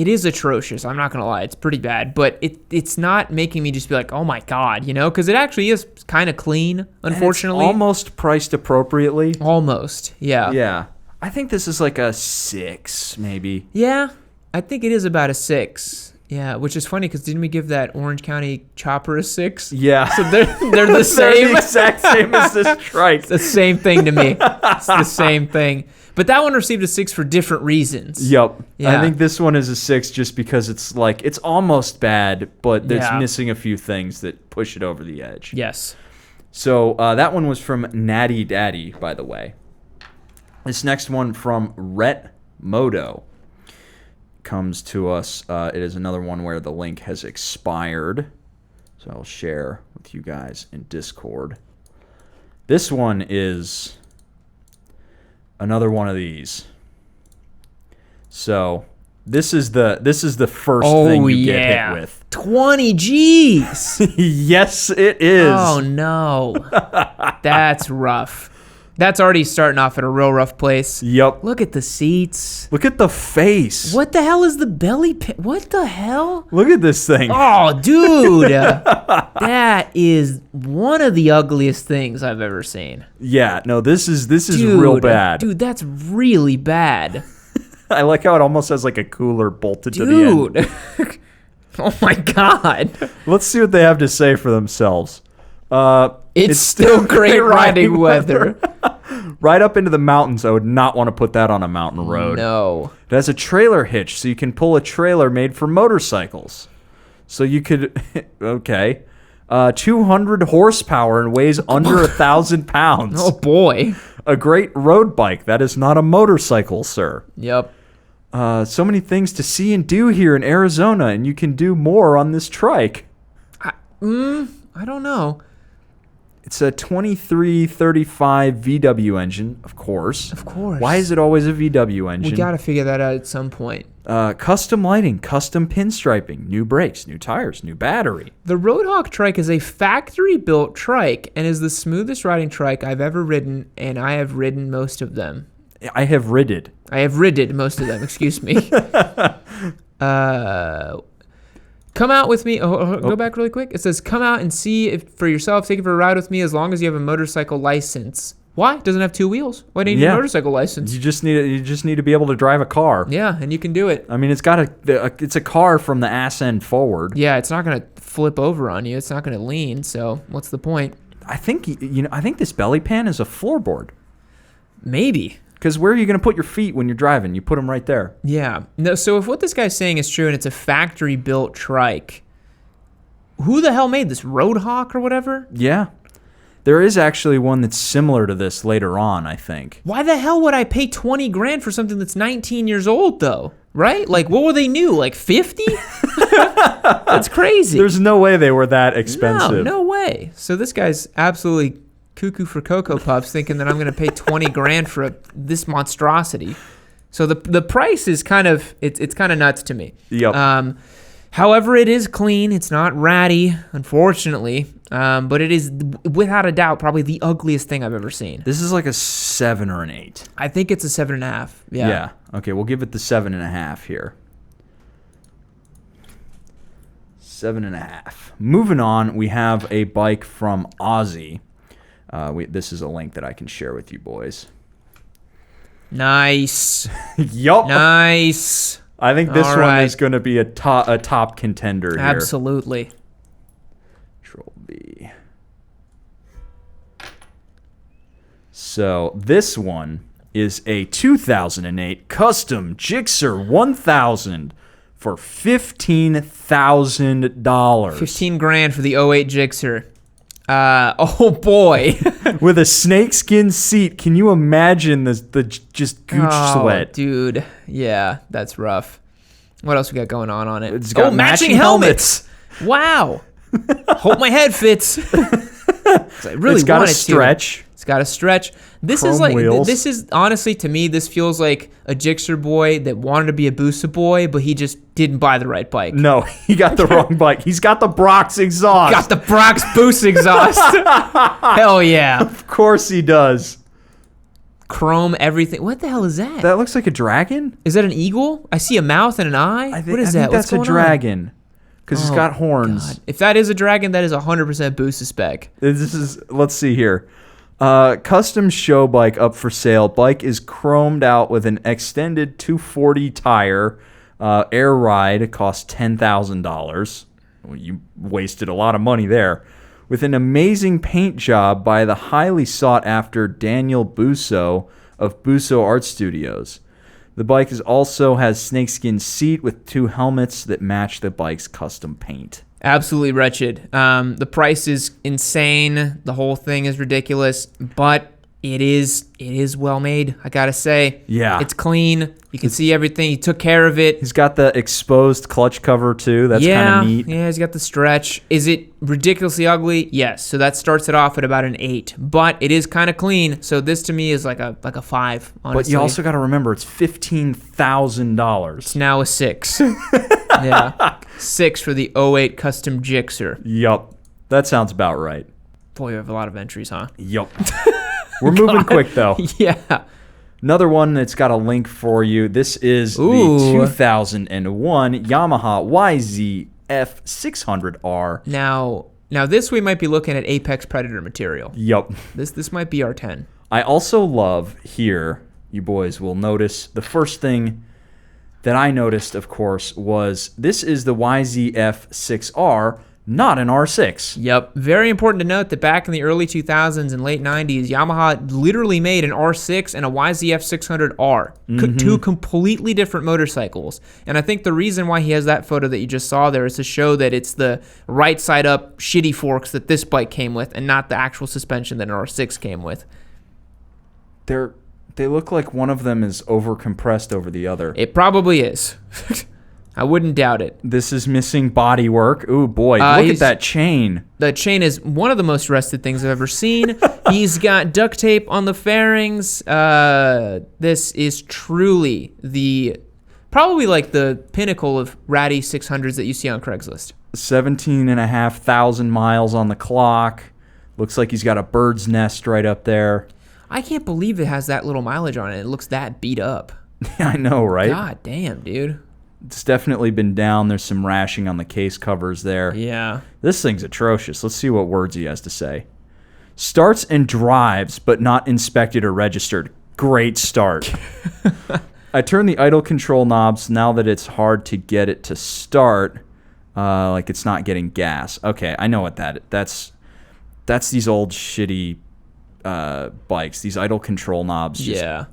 is atrocious. I'm not gonna lie, it's pretty bad. But it's not making me just be like, oh my god, because it actually is kind of clean. Unfortunately, And it's almost priced appropriately. almost. Yeah. Yeah, I think this is like a 6, maybe. Yeah. I think it is about a 6. Yeah, which is funny because didn't we give that Orange County chopper a 6? Yeah, So they're the same. They're the exact same as this trike. It's the same thing to me. It's the same thing. But that one received a 6 for different reasons. Yep. Yeah. I think this one is a 6 just because it's like it's almost bad, but it's Yeah. missing a few things that push it over the edge. Yes. So that one was from Natty Daddy, by the way. This next one from Rhett Moto comes to us. It is another one where the link has expired. So I'll share with you guys in Discord. This one is another one of these. So this is the first thing you get hit with. 20 G's. Yes, it is. Oh no. That's rough. That's already starting off at a real rough place. Yep. Look at the seats. Look at the face. What the hell is the belly pin? What the hell? Look at this thing. Oh, dude. That is one of the ugliest things I've ever seen. Yeah, no, this is Dude, real bad. Dude, that's really bad. I like how it almost has like a cooler bolted to the end. Dude. Oh my god. Let's see what they have to say for themselves. It's still great riding weather. Right up into the mountains. I would not want to put that on a mountain road. No. It has a trailer hitch, so you can pull a trailer made for motorcycles. So you could, okay. 200 horsepower and weighs under 1,000 pounds. Oh boy. A great road bike. That is not a motorcycle, sir. Yep. So many things to see and do here in Arizona, and you can do more on this trike. I don't know. It's a 2335 VW engine, of course. Of course. Why is it always a VW engine? We got to figure that out at some point. Custom lighting, custom pinstriping, new brakes, new tires, new battery. The Roadhog trike is a factory-built trike and is the smoothest riding trike I've ever ridden, and I have ridden most of them. I have ridded. I have ridden most of them, excuse me. Come out with me. Go back really quick. It says, come out and see it for yourself. Take it for a ride with me as long as you have a motorcycle license. Why? It doesn't have 2 wheels. Why do you need a motorcycle license? You just need to be able to drive a car. Yeah, and you can do it. I mean, it's a car from the ass end forward. Yeah, it's not going to flip over on you. It's not going to lean. So what's the point? I think I think this belly pan is a floorboard. Maybe. Because where are you going to put your feet when you're driving? You put them right there. Yeah. No. So if what this guy's saying is true and it's a factory built trike, who the hell made this? Roadhawk or whatever? Yeah. There is actually one that's similar to this later on, I think. Why the hell would I pay 20 grand for something that's 19 years old, though? Right? Like, what were they new? Like 50? That's crazy. There's no way they were that expensive. No way. So this guy's absolutely cuckoo for Cocoa Puffs, thinking that I'm going to pay 20 grand for this monstrosity. So the price is kind of it's kind of nuts to me. Yep. However, it is clean. It's not ratty, unfortunately. But it is, without a doubt, probably the ugliest thing I've ever seen. This is like a 7 or an 8. I think it's a 7.5. Yeah. Okay, we'll give it the 7.5 here. 7.5. Moving on, we have a bike from Aussie. This is a link that I can share with you boys. Nice. Yup. Nice. I think this one is going to be a top contender here. Absolutely. Control B. So this one is a 2008 custom Gixxer 1000 for $15,000. 15 grand for the 08 Gixxer. Oh boy. With a snakeskin seat. Can you imagine the just gooch sweat? Dude. Yeah, that's rough. What else we got going on it? It's got matching helmets. Wow. Hope my head fits. I really it's got want a it stretch. To. It's got a stretch. This Chrome is like wheels. This is honestly, to me, this feels like a Gixxer boy that wanted to be a Busa boy, but he just didn't buy the right bike. No, he got the wrong bike. He's got the Brox exhaust. Got the Brox Boost exhaust. Hell yeah. Of course he does. Chrome everything. What the hell is that? That looks like a dragon. Is that an eagle? I see a mouth and an eye. What is that? That's a dragon. Because it's got horns. God. If that is a dragon, that is 100% Busa spec. This is. Let's see here. Custom show bike up for sale. Bike is chromed out with an extended 240 tire. Air ride costs $10,000. Well, you wasted a lot of money there. With an amazing paint job by the highly sought after Daniel Busso of Busso Art Studios. The bike also has snakeskin seat with 2 helmets that match the bike's custom paint. Absolutely wretched. The price is insane. The whole thing is ridiculous, but it is well made, I gotta say. Yeah. It's clean. You can see everything. He took care of it. He's got the exposed clutch cover too. That's kind of neat. Yeah, he's got the stretch. Is it ridiculously ugly? Yes. So that starts it off at about an 8, but it is kind of clean. So this to me is like a 5. Honestly. But you also got to remember it's $15,000. It's now a 6. Yeah, 6 for the 08 custom Gixxer. Yup, that sounds about right. Boy, you have a lot of entries, huh? Yup. We're moving quick though. Yeah. Another one that's got a link for you. This is the 2001 Yamaha YZF-600R. Now this we might be looking at Apex Predator material. Yup. This might be our 10. I also love here, you boys will notice, the first thing that I noticed, of course, was this is the YZF-6R, not an R6. Yep. Very important to note that back in the early 2000s and late 90s, Yamaha literally made an R6 and a YZF-600R. 2 completely different motorcycles. And I think the reason why he has that photo that you just saw there is to show that it's the right side up shitty forks that this bike came with and not the actual suspension that an R6 came with. They look like one of them is overcompressed over the other. It probably is. I wouldn't doubt it. This is missing bodywork. Ooh, boy. Look at that chain. The chain is one of the most rusted things I've ever seen. He's got duct tape on the fairings. This is truly probably like the pinnacle of ratty 600s that you see on Craigslist. 17,500 miles on the clock. Looks like he's got a bird's nest right up there. I can't believe it has that little mileage on it. It looks that beat up. I know, right? God damn, dude. It's definitely been down. There's some rashing on the case covers there. Yeah. This thing's atrocious. Let's see what words he has to say. Starts and drives, but not inspected or registered. Great start. I turned the idle control knobs now that it's hard to get it to start. Like it's not getting gas. Okay, I know what that's these old shitty bikes, these idle control knobs.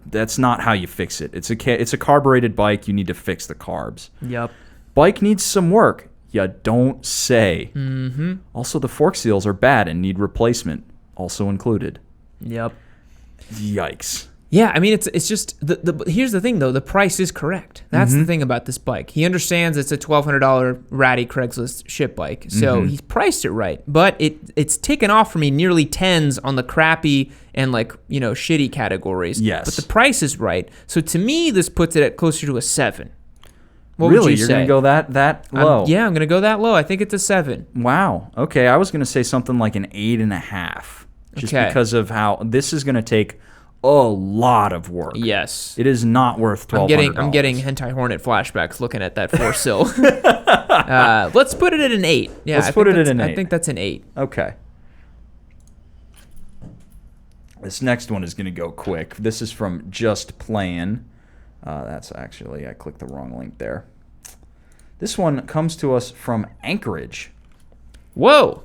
That's not how you fix it. It's a carbureted bike. You need to fix the carbs. Yep. Bike needs some work. You don't say. Mm-hmm. Also, the fork seals are bad and need replacement. Also included. Yep. Yikes. Yeah, I mean, it's just, here's the thing, though. The price is correct. That's the thing about this bike. He understands it's a $1,200 ratty Craigslist ship bike, so he's priced it right. But it's taken off for me nearly 10s on the crappy and, like, you know, shitty categories. Yes. But the price is right. So to me, this puts it at closer to a 7. What really? would you You're say? going to go that low? I'm going to go that low. I think it's a 7. Wow. Okay, I was going to say something like an 8.5. Just because of how this is going to take a lot of work. Yes. It is not worth $1,200. I'm getting Hentai Hornet flashbacks looking at that 4-sill. Let's put it at an 8. Yeah, let's put it at an 8. I think that's an 8. Okay. This next one is going to go quick. This is from Just Playin'. That's actually, I clicked the wrong link there. This one comes to us from Anchorage. Whoa.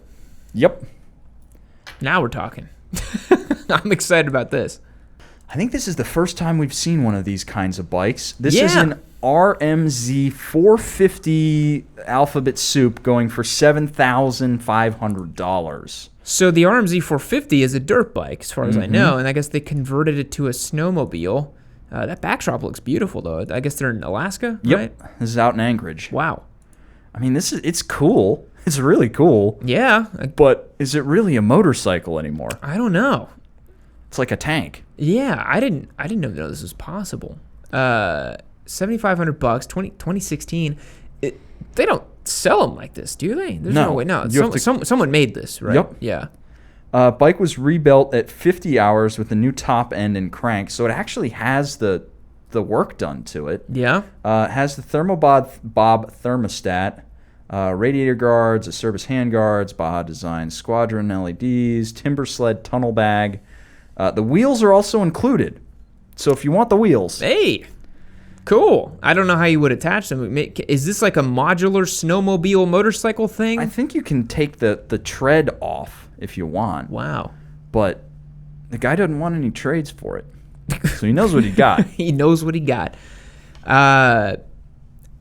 Yep. Now we're talking. I'm excited about this. I think this is the first time we've seen one of these kinds of bikes. This is an RMZ 450 Alphabet Soup going for $7,500. So the RMZ 450 is a dirt bike, as far as I know, and I guess they converted it to a snowmobile. That backdrop looks beautiful, though. I guess they're in Alaska, right? Yep. This is out in Anchorage. Wow. I mean, it's cool. It's really cool. Yeah. But is it really a motorcycle anymore? I don't know. It's like a tank. Yeah, I didn't even know this was possible. $7,500, 2016. They don't sell them like this, do they? There's no way. No, someone made this, right? Yep. Yeah. Bike was rebuilt at 50 hours with a new top end and crank, so it actually has the work done to it. Yeah. Has the Bob thermostat, radiator guards, a service hand guards, Baja Design Squadron LEDs, timber sled tunnel bag. The wheels are also included. So if you want the wheels. Hey, cool. I don't know how you would attach them. Is this like a modular snowmobile motorcycle thing? I think you can take the tread off if you want. Wow. But the guy doesn't want any trades for it. So he knows what he got. He knows what he got.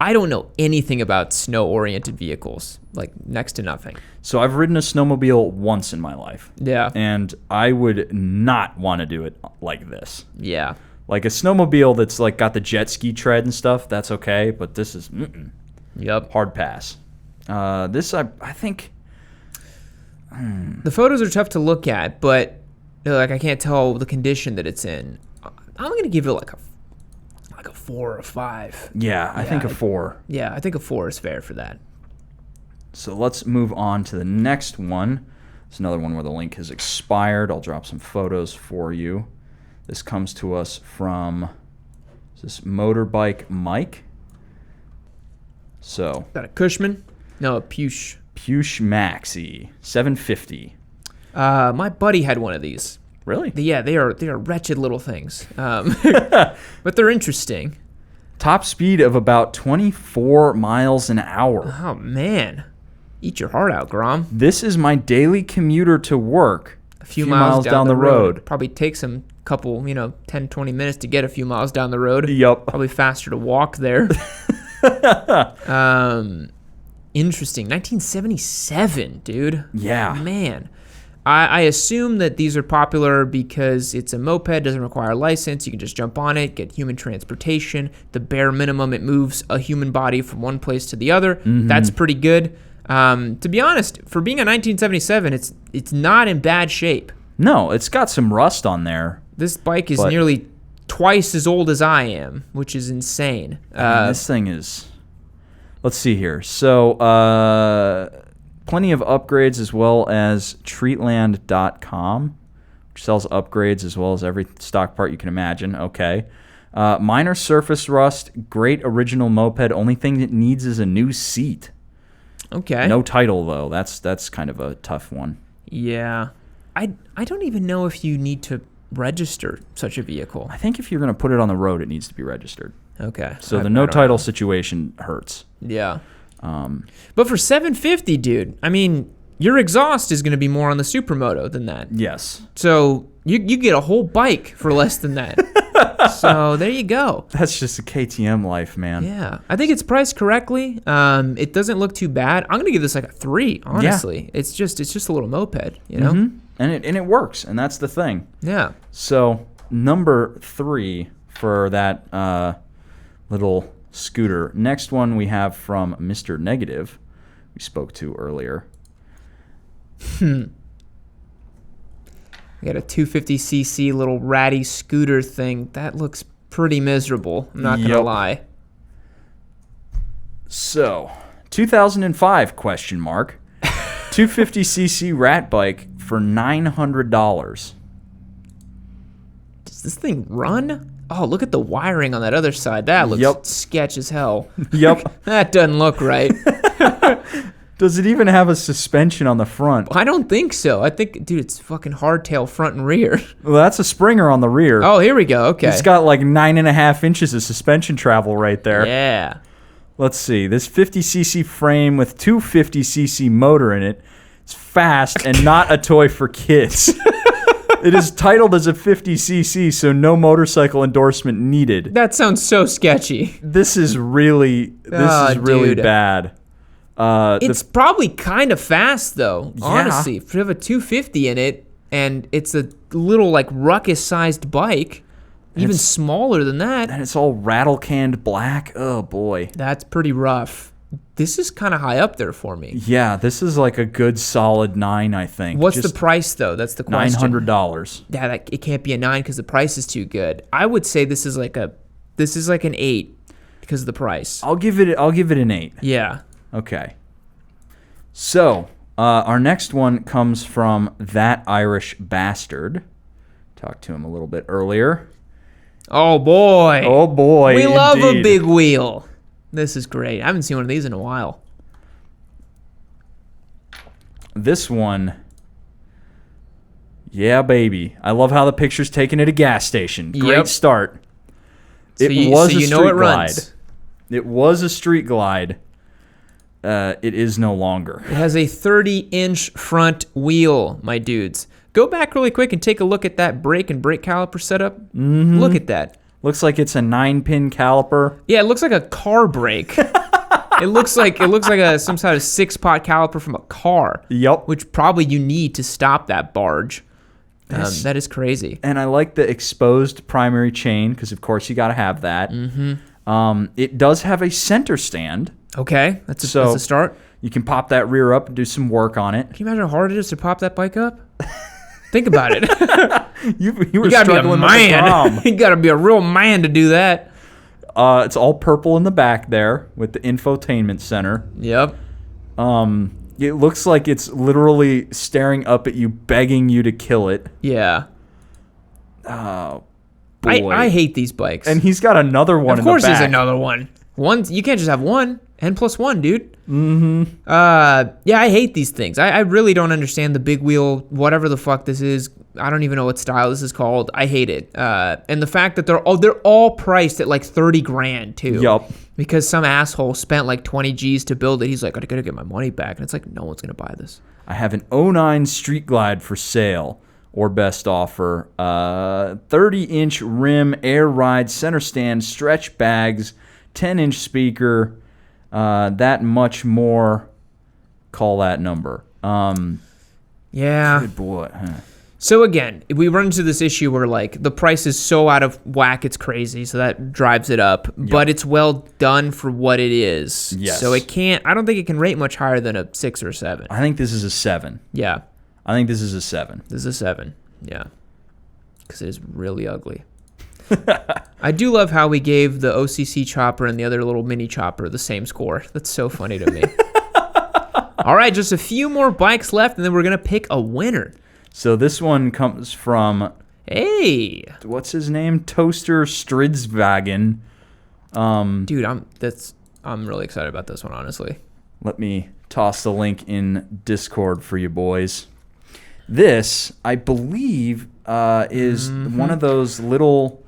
I don't know anything about snow-oriented vehicles, like next to nothing. So I've ridden a snowmobile once in my life. Yeah. And I would not want to do it like this. Yeah. Like a snowmobile that's like got the jet ski tread and stuff, that's okay. But this is Yep. hard pass. This I think. The photos are tough to look at, but like I can't tell the condition that it's in. I'm gonna give it like a 4 or a 5. Yeah, I think a 4. Yeah, I think a 4 is fair for that. So let's move on to the next one. It's another one where the link has expired. I'll drop some photos for you. This comes to us from this Motorbike Mike. So Got a Cushman? No, a Push. Push Maxi 750. My buddy had one of these. Really? Yeah, they are wretched little things, but they're interesting. Top speed of about 24 miles an hour. Oh man, eat your heart out, Grom. This is my daily commuter to work. A few miles down the road. Probably takes him a couple, 10, 20 minutes to get a few miles down the road. Yup. Probably faster to walk there. Interesting. 1977, dude. Yeah. Man. I assume that these are popular because it's a moped, doesn't require a license. You can just jump on it, get human transportation. The bare minimum, it moves a human body from one place to the other. That's pretty good. To be honest, for being a 1977, it's not in bad shape. No, it's got some rust on there. This bike is nearly twice as old as I am, which is insane. This thing is... Let's see here. So, plenty of upgrades as well as treatland.com, which sells upgrades as well as every stock part you can imagine. Okay. Minor surface rust, great original moped. Only thing it needs is a new seat. Okay. No title, though. That's kind of a tough one. Yeah. I don't even know if you need to register such a vehicle. I think if you're going to put it on the road, it needs to be registered. Okay. So the no title situation hurts. Yeah. But for $750, dude, I mean, your exhaust is going to be more on the Supermoto than that. Yes. So you get a whole bike for less than that. So there you go. That's just a KTM life, man. Yeah. I think it's priced correctly. It doesn't look too bad. I'm going to give this like a 3, honestly. Yeah. It's just a little moped, you know? Mm-hmm. And it works, and that's the thing. Yeah. So number 3 for that little scooter. Next one we have from Mr. Negative, we spoke to earlier. We got a 250cc little ratty scooter thing. That looks pretty miserable. I'm not going to lie. So, 2005 question mark. 250cc rat bike for $900. Does this thing run? Oh, look at the wiring on that other side. That looks sketch as hell. Yep. That doesn't look right. Does it even have a suspension on the front? I don't think so. I think, dude, it's fucking hardtail front and rear. Well, that's a Springer on the rear. Oh, here we go. Okay. It's got like 9.5 inches of suspension travel right there. Yeah. Let's see. This 50cc frame with 250cc motor in it. It's fast and not a toy for kids. It is titled as a 50cc, so no motorcycle endorsement needed. That sounds so sketchy. This is really bad. It's probably kind of fast, though, honestly. If you have a 250 in it, and it's a little, like, ruckus-sized bike, even smaller than that. And it's all rattle-canned black. Oh, boy. That's pretty rough. This is kind of high up there for me. Yeah, this is like a good solid 9, I think. What's the price, though? That's the question. $900. Yeah, it can't be a 9 because the price is too good. I would say this is like an 8 because of the price. I'll give it an 8. Yeah. Okay. So, our next one comes from That Irish Bastard. Talked to him a little bit earlier. Oh, boy. Oh, boy. We love a big wheel. This is great. I haven't seen one of these in a while. This one, yeah, baby. I love how the picture's taken at a gas station. Great start. It was a street glide. It was a street glide. It is no longer. It has a 30-inch front wheel, my dudes. Go back really quick and take a look at that brake and brake caliper setup. Mm-hmm. Look at that. Looks like it's a 9-pin caliper. Yeah, it looks like a car brake. It looks like some sort of 6-pot caliper from a car. Yep. Which probably you need to stop that barge. That is crazy. And I like the exposed primary chain because, of course, you got to have that. Mm-hmm. It does have a center stand. Okay, that's a start. You can pop that rear up and do some work on it. Can you imagine how hard it is to pop that bike up? Think about it. you were struggling with the prom. You gotta be a real man to do that. It's all purple in the back there with the infotainment center. Yep. It looks like it's literally staring up at you, begging you to kill it. Yeah. Oh, boy. I hate these bikes. And he's got another one in the back. Of course there's another one. You can't just have one. N+1, dude. Mm-hmm. Yeah, I hate these things. I really don't understand the big wheel, whatever the fuck this is. I don't even know what style this is called. I hate it. And the fact that they're all priced at like $30,000 too. Yup. Because some asshole spent like 20 G's to build it. He's like, I gotta get my money back. And it's like, no one's gonna buy this. I have an 09 Street Glide for sale or best offer. 30-inch rim, air ride, center stand, stretch bags, 10-inch speaker. That much more. Call that number. Yeah. Good boy. Huh. So again, we run into this issue where like the price is so out of whack, it's crazy. So that drives it up, but it's well done for what it is. Yes. So I don't think it can rate much higher than a 6 or 7. I think this is a 7. Yeah. I think this is a 7. This is a 7. Yeah. Because it is really ugly. I do love how we gave the OCC chopper and the other little mini chopper the same score. That's so funny to me. All right, just a few more bikes left, and then we're going to pick a winner. So this one comes from... Hey! What's his name? Toaster Stridsvagen. Dude, I'm really excited about this one, honestly. Let me toss the link in Discord for you boys. This, I believe, is one of those little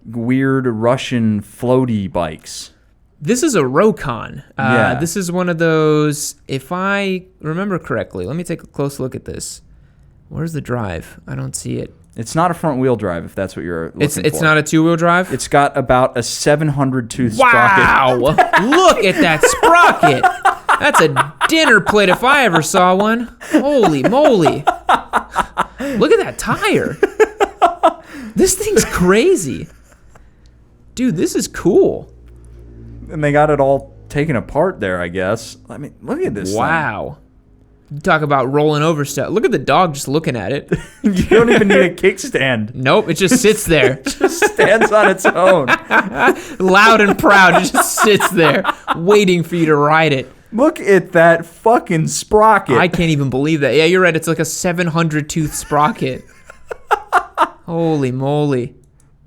weird Russian floaty bikes. This is a Rokon. Yeah. This is one of those, if I remember correctly, let me take a close look at this. Where's the drive? I don't see it. It's not a front-wheel drive, if that's what you're looking for. It's not a two-wheel drive? It's got about a 700-tooth sprocket. Wow! Look at that sprocket! That's a dinner plate if I ever saw one. Holy moly. Look at that tire. This thing's crazy. Dude, this is cool. And they got it all taken apart there, I guess. I mean, look at this Wow. You talk about rolling over stuff. Look at the dog just looking at it. thing. You don't even need a kickstand. Nope, it just sits there. It just stands on its own. Loud and proud, it just sits there waiting for you to ride it. Look at that fucking sprocket. I can't even believe that. Yeah, you're right. It's like a 700-tooth sprocket. Holy moly.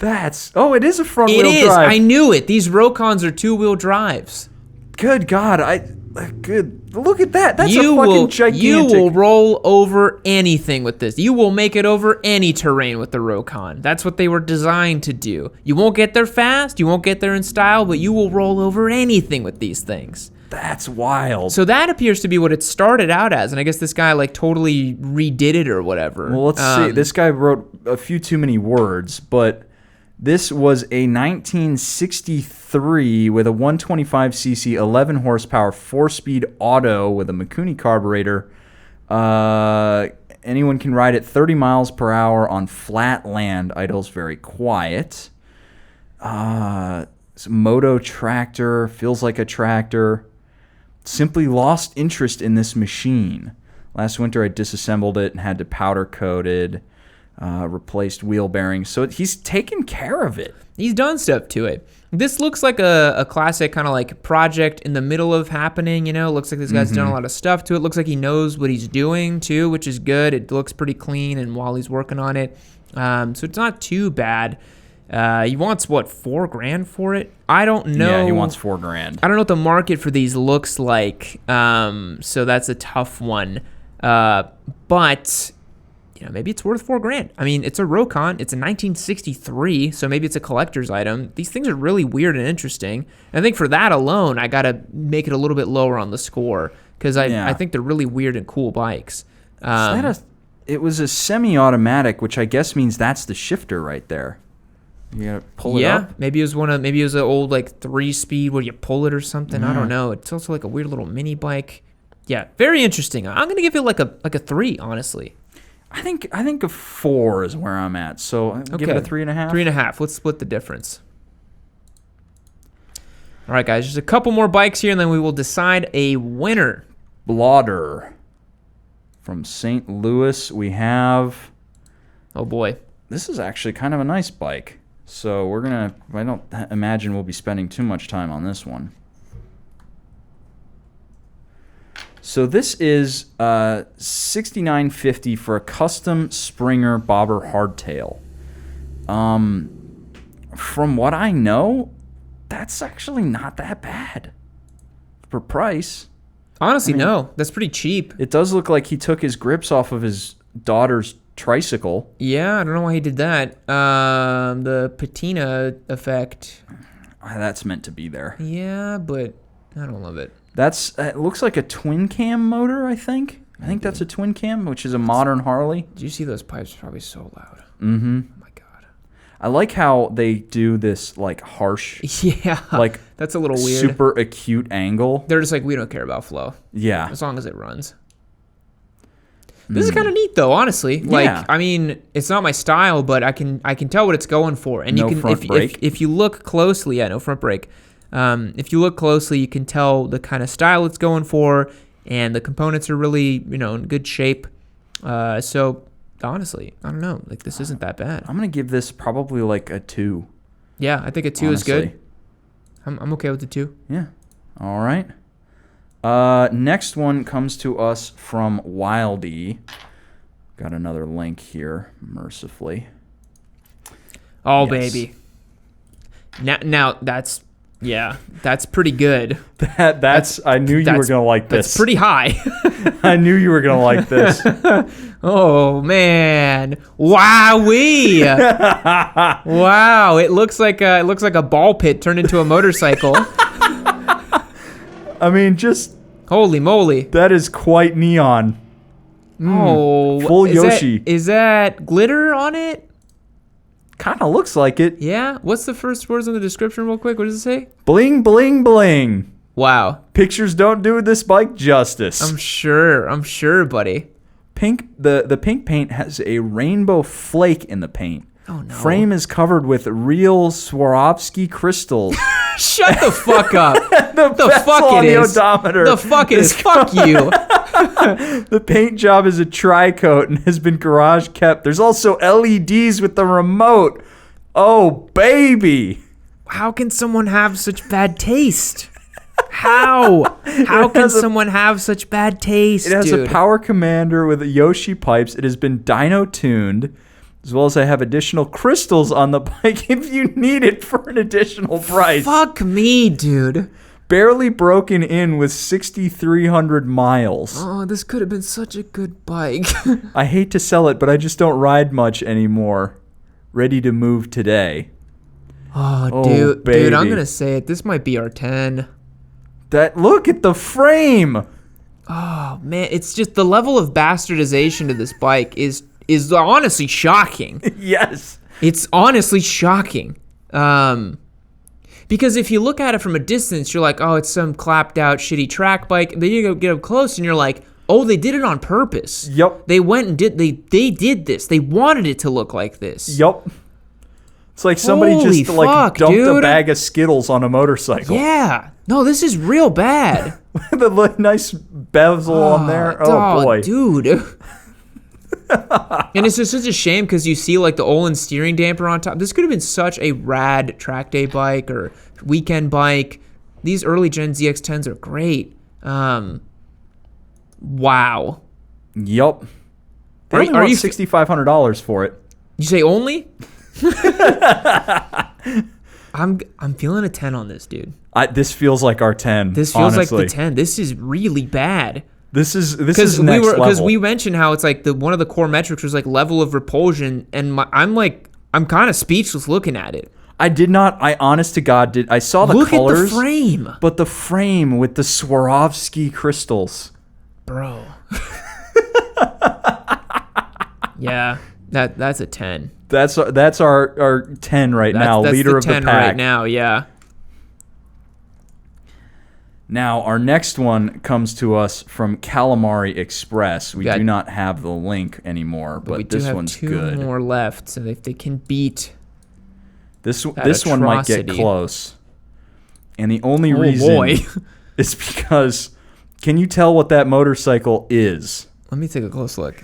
It is a front-wheel drive. It is. I knew it. These Rokons are two-wheel drives. Good God. Look at that. That's a fucking gigantic. You will roll over anything with this. You will make it over any terrain with the Rokon. That's what they were designed to do. You won't get there fast. You won't get there in style, but you will roll over anything with these things. That's wild. So that appears to be what it started out as, and I guess this guy like totally redid it or whatever. Well, let's see. This guy wrote a few too many words, but this was a 1963 with a 125cc, 11 horsepower, 4-speed auto with a Mikuni carburetor. Anyone can ride it 30 miles per hour on flat land. Idle's very quiet. It's a moto tractor, feels like a tractor. Simply lost interest in this machine. Last winter I disassembled it and had to powder coat it. Replaced wheel bearings. So he's taken care of it. He's done stuff to it. This looks like a classic kind of like project in the middle of happening, you know? Looks like this guy's done a lot of stuff to it. Looks like he knows what he's doing too, which is good. It looks pretty clean and while he's working on it. So it's not too bad. He wants, what, $4,000 for it? I don't know. Yeah, he wants $4,000. I don't know what the market for these looks like. So that's a tough one. But... you know, maybe it's worth $4,000. I mean, it's a Rokon. It's a 1963, so maybe it's a collector's item. These things are really weird and interesting. And I think for that alone, I got to make it a little bit lower on the score because I think they're really weird and cool bikes. It was a semi-automatic, which I guess means that's the shifter right there. You gotta pull it up. Yeah, maybe it was an old like 3-speed where you pull it or something. I don't know. It's also like a weird little mini bike. Yeah, very interesting. I'm gonna give it like a 3, honestly. I think a 4 is where I'm at. So I'll give it a 3.5. 3.5. Let's split the difference. All right, guys. Just a couple more bikes here, and then we will decide a winner. Blotter from St. Louis. We have. Oh boy, this is actually kind of a nice bike. So I don't imagine we'll be spending too much time on this one. So this is $69.50 for a custom Springer bobber hardtail. From what I know, that's actually not that bad for price. Honestly, no, that's pretty cheap. It does look like he took his grips off of his daughter's tricycle. Yeah, I don't know why he did that. The patina effect. That's meant to be there. Yeah, but I don't love it. It looks like a twin cam motor, I think. I think that's a twin cam, which is a modern Harley. Do you see those pipes? Probably so loud. Mm-hmm. Oh my god. I like how they do this like harsh, like that's a little weird, super acute angle. They're just like, we don't care about flow. Yeah, as long as it runs. This is kind of neat though, honestly. Like, I mean, it's not my style, but I can tell what it's going for. And no front brake. If you look closely, no front brake. If you look closely, you can tell the kind of style it's going for, and the components are really, in good shape. So honestly, I don't know. Like, this isn't that bad. I'm gonna give this probably like a 2. Yeah, I think a 2 is good. I'm okay with the 2. Yeah. All right. Next one comes to us from Wildy. Got another link here, mercifully. Oh, yes. Baby. Now that's pretty good. I knew you were gonna like this. That's pretty high. I knew you were gonna like this. Oh man! Wowee! Wow! It looks like a ball pit turned into a motorcycle. I mean, just holy moly! That is quite neon. Oh, full Yoshi. Is that glitter on it? Kind of looks like it. Yeah. What's the first words in the description, real quick? What does it say? Bling, bling, bling. Wow. Pictures don't do this bike justice. I'm sure, buddy. The pink paint has a rainbow flake in the paint. Oh no. Frame is covered with real Swarovski crystals. Shut the fuck up. the fuck it is. Odometer the fuck it is. Fuck you. The paint job is a tri-coat and has been garage kept. There's also LEDs with the remote. Oh, baby. How can someone have such bad taste? How can someone have such bad taste, It has dude? a power commander with Yoshi pipes. It has been dyno tuned, as well as I have additional crystals on the bike if you need it for an additional price. Fuck me, dude. Barely broken in with 6,300 miles. Oh, this could have been such a good bike. I hate to sell it, but I just don't ride much anymore. Ready to move today. Oh, baby. dude, I'm gonna say it. This might be our 10. Look at the frame. Oh man, it's just the level of bastardization to this bike is honestly shocking. Yes. It's honestly shocking. Because if you look at it from a distance, you're like, oh, it's some clapped out shitty track bike. Then you get up close and you're like, oh, they did it on purpose. Yep. They went and they did this. They wanted it to look like this. Yep. It's like somebody Holy just like fuck, dumped dude. a bag of Skittles on a motorcycle. Yeah. No, this is real bad. The nice bezel on there. Oh boy. Dude. And it's just such a shame because you see like the Olin steering damper on top. This could have been such a rad track day bike or weekend bike. These early gen ZX10s are great. Wow. Yup. They only want $6,500 for it. You say only? I'm feeling a 10 on this, dude. This feels like our 10. This feels honestly. like the 10. This is really bad. This is next level. Because we mentioned how it's like one of the core metrics was like level of repulsion, and I'm kind of speechless looking at it. I honest to God I saw the colors. Look at the frame. But the frame with the Swarovski crystals. Bro. Yeah, that's a 10. That's our 10 right now, that's leader the of the 10 pack. right now, yeah. Now, our next one comes to us from Calamari Express. We do not have the link anymore, but this one's good. We do have 2 more left, so if they can beat this one might get close. And the only reason is because, can you tell what that motorcycle is? Let me take a close look.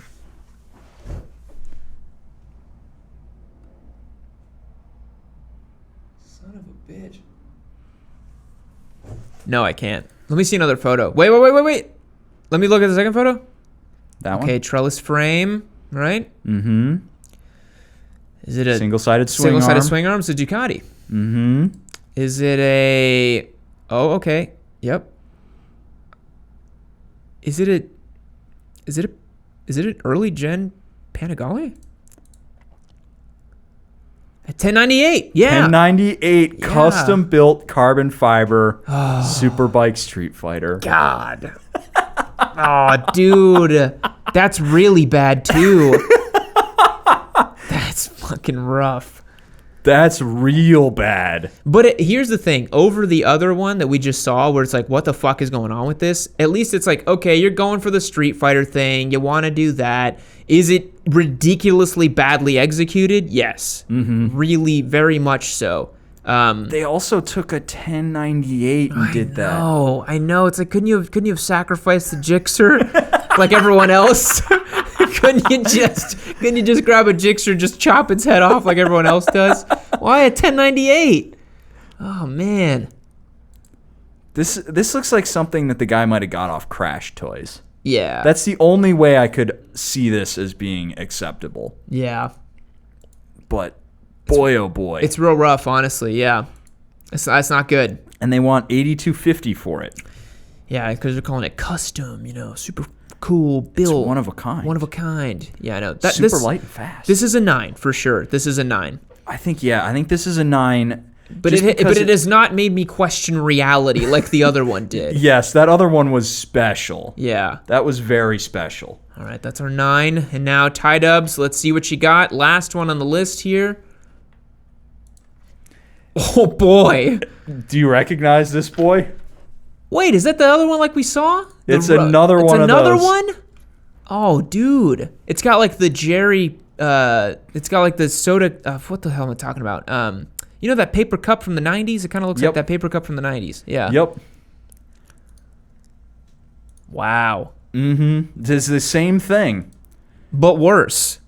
Son of a bitch. No, I can't. Let me see another photo. Wait. Let me look at the second photo. That one? Okay, trellis frame, right? Mm-hmm. Is it a single-sided swing arm? Single-sided swing arm? It's a Ducati. Mm-hmm. Is it a... Oh, okay. Yep. Is it an early gen Panigale? A 1098. Yeah. 1098 custom built carbon fiber Superbike Street Fighter. God. Oh, dude. That's really bad too. That's fucking rough. That's real bad. But here's the thing. Over the other one that we just saw where it's like, what the fuck is going on with this? At least it's like, okay, you're going for the Street Fighter thing. You want to do that. Is it ridiculously badly executed? Yes. Mm-hmm. Really, very much so. They also took a 1098 and did that. Oh, I know. It's like, couldn't you have sacrificed the Gixxer like everyone else? Couldn't you just grab a Gixxer and just chop its head off like everyone else does? Why a 1098? Oh man. This looks like something that the guy might have got off Crash Toys. Yeah. That's the only way I could see this as being acceptable. Yeah. But boy, oh boy. It's real rough, honestly. Yeah. That's not good. And they want $8,250 for it. Yeah, because they're calling it custom, super cool build. It's one of a kind. One of a kind. Yeah, I know. Super light and fast. This is a 9 for sure. This is a 9. I think this is a 9. But it has not made me question reality like the other one did. Yes, that other one was special. Yeah. That was very special. All right, that's our 9. And now Ty Dubs, let's see what you got. Last one on the list here. Oh, boy. Do you recognize this boy? Wait, is that the other one like we saw? It's another one of those. It's another one? Oh, dude. It's got like the Jerry, it's got like the soda, what the hell am I talking about? You know that paper cup from the 90s? It kind of looks like that paper cup from the 90s. Yeah. Yep. Wow. Mm-hmm. It's the same thing. But worse.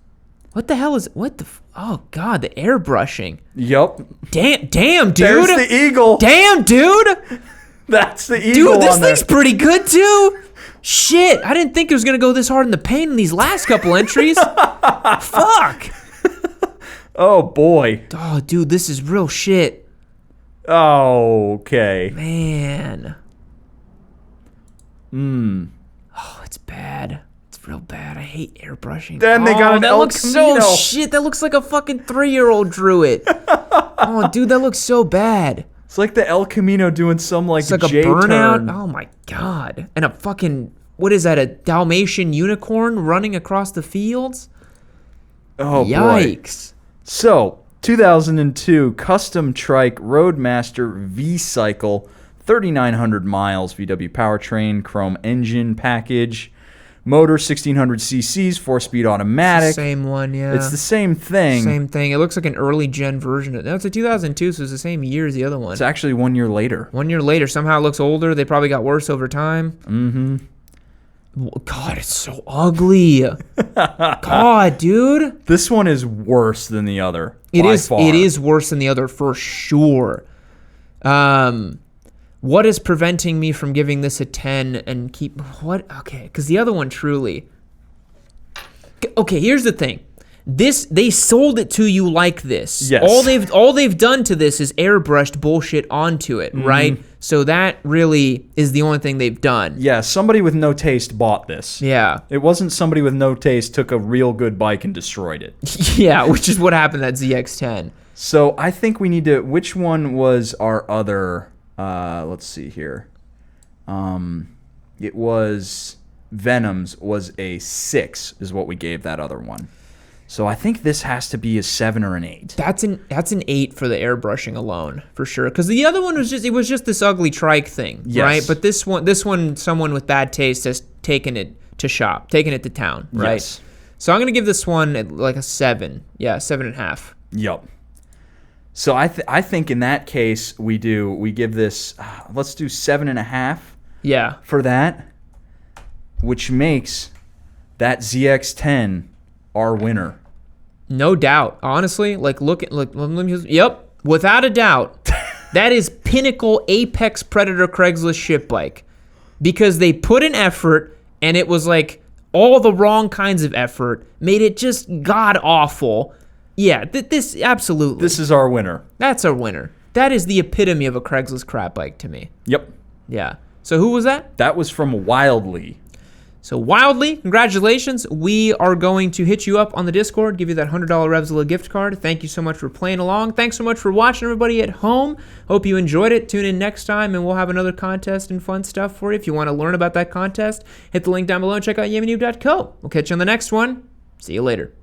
What the hell is, oh, God, the airbrushing. Yep. Damn, dude. There's the eagle. Damn, dude. That's the eagle. Dude, this thing's pretty good, too. Shit, I didn't think it was going to go this hard in the paint in these last couple entries. Fuck. Oh, boy. Oh, dude, this is real shit. Oh, okay. Man. Oh, it's bad. It's real bad. I hate airbrushing. Then they got an that El looks Camino. so shit. That looks like a fucking 3-year-old drew it. Oh, dude, that looks so bad. It's like the El Camino doing some like It's like a J-turn. burnout. Oh my God. And a fucking, what is that, a Dalmatian unicorn running across the fields? Oh, yikes. Boy. So, 2002 Custom Trike Roadmaster V-Cycle, 3,900 miles, VW powertrain, chrome engine package, motor 1,600 cc's, 4-speed automatic. Same one, yeah. It's the same thing. Same thing. It looks like an early gen version. No, it's a 2002, so it's the same year as the other one. It's actually 1 year later. 1 year later. Somehow it looks older. They probably got worse over time. Mm-hmm. God, it's so ugly. God, dude. This one is worse than the other. It by is. far. It is worse than the other for sure. What is preventing me from giving this a 10 and keep what? Okay, because the other one truly. Okay, here's the thing. They sold it to you like this. Yes. All they've done to this is airbrushed bullshit onto it, right? So that really is the only thing they've done. Yeah, somebody with no taste bought this. Yeah. It wasn't somebody with no taste took a real good bike and destroyed it. Yeah, which is what happened at ZX10. So I think we need to. Which one was our other? Let's see here. It was Venom's was a 6 is what we gave that other one. So I think this has to be a 7 or an 8. That's an 8 for the airbrushing alone, for sure. Because the other one was just this ugly trike thing, yes. right? But this one, someone with bad taste has taken it to shop, taken it to town, right? Yes. So I'm gonna give this one like a 7. Yeah, 7.5. Yep. So I think in that case we give this let's do 7.5. Yeah. For that, which makes that ZX10 our winner. No doubt. Honestly, like look. Let me just, yep, without a doubt, that is pinnacle apex predator Craigslist ship bike, because they put an effort and it was like all the wrong kinds of effort made it just god awful. Yeah, this absolutely. This is our winner. That's our winner. That is the epitome of a Craigslist crap bike to me. Yep. Yeah. So who was that? That was from Wildly. So Wildly, congratulations. We are going to hit you up on the Discord, give you that $100 Revzilla gift card. Thank you so much for playing along. Thanks so much for watching, everybody at home. Hope you enjoyed it. Tune in next time, and we'll have another contest and fun stuff for you. If you want to learn about that contest, hit the link down below and check out YammieNoob.co. We'll catch you on the next one. See you later.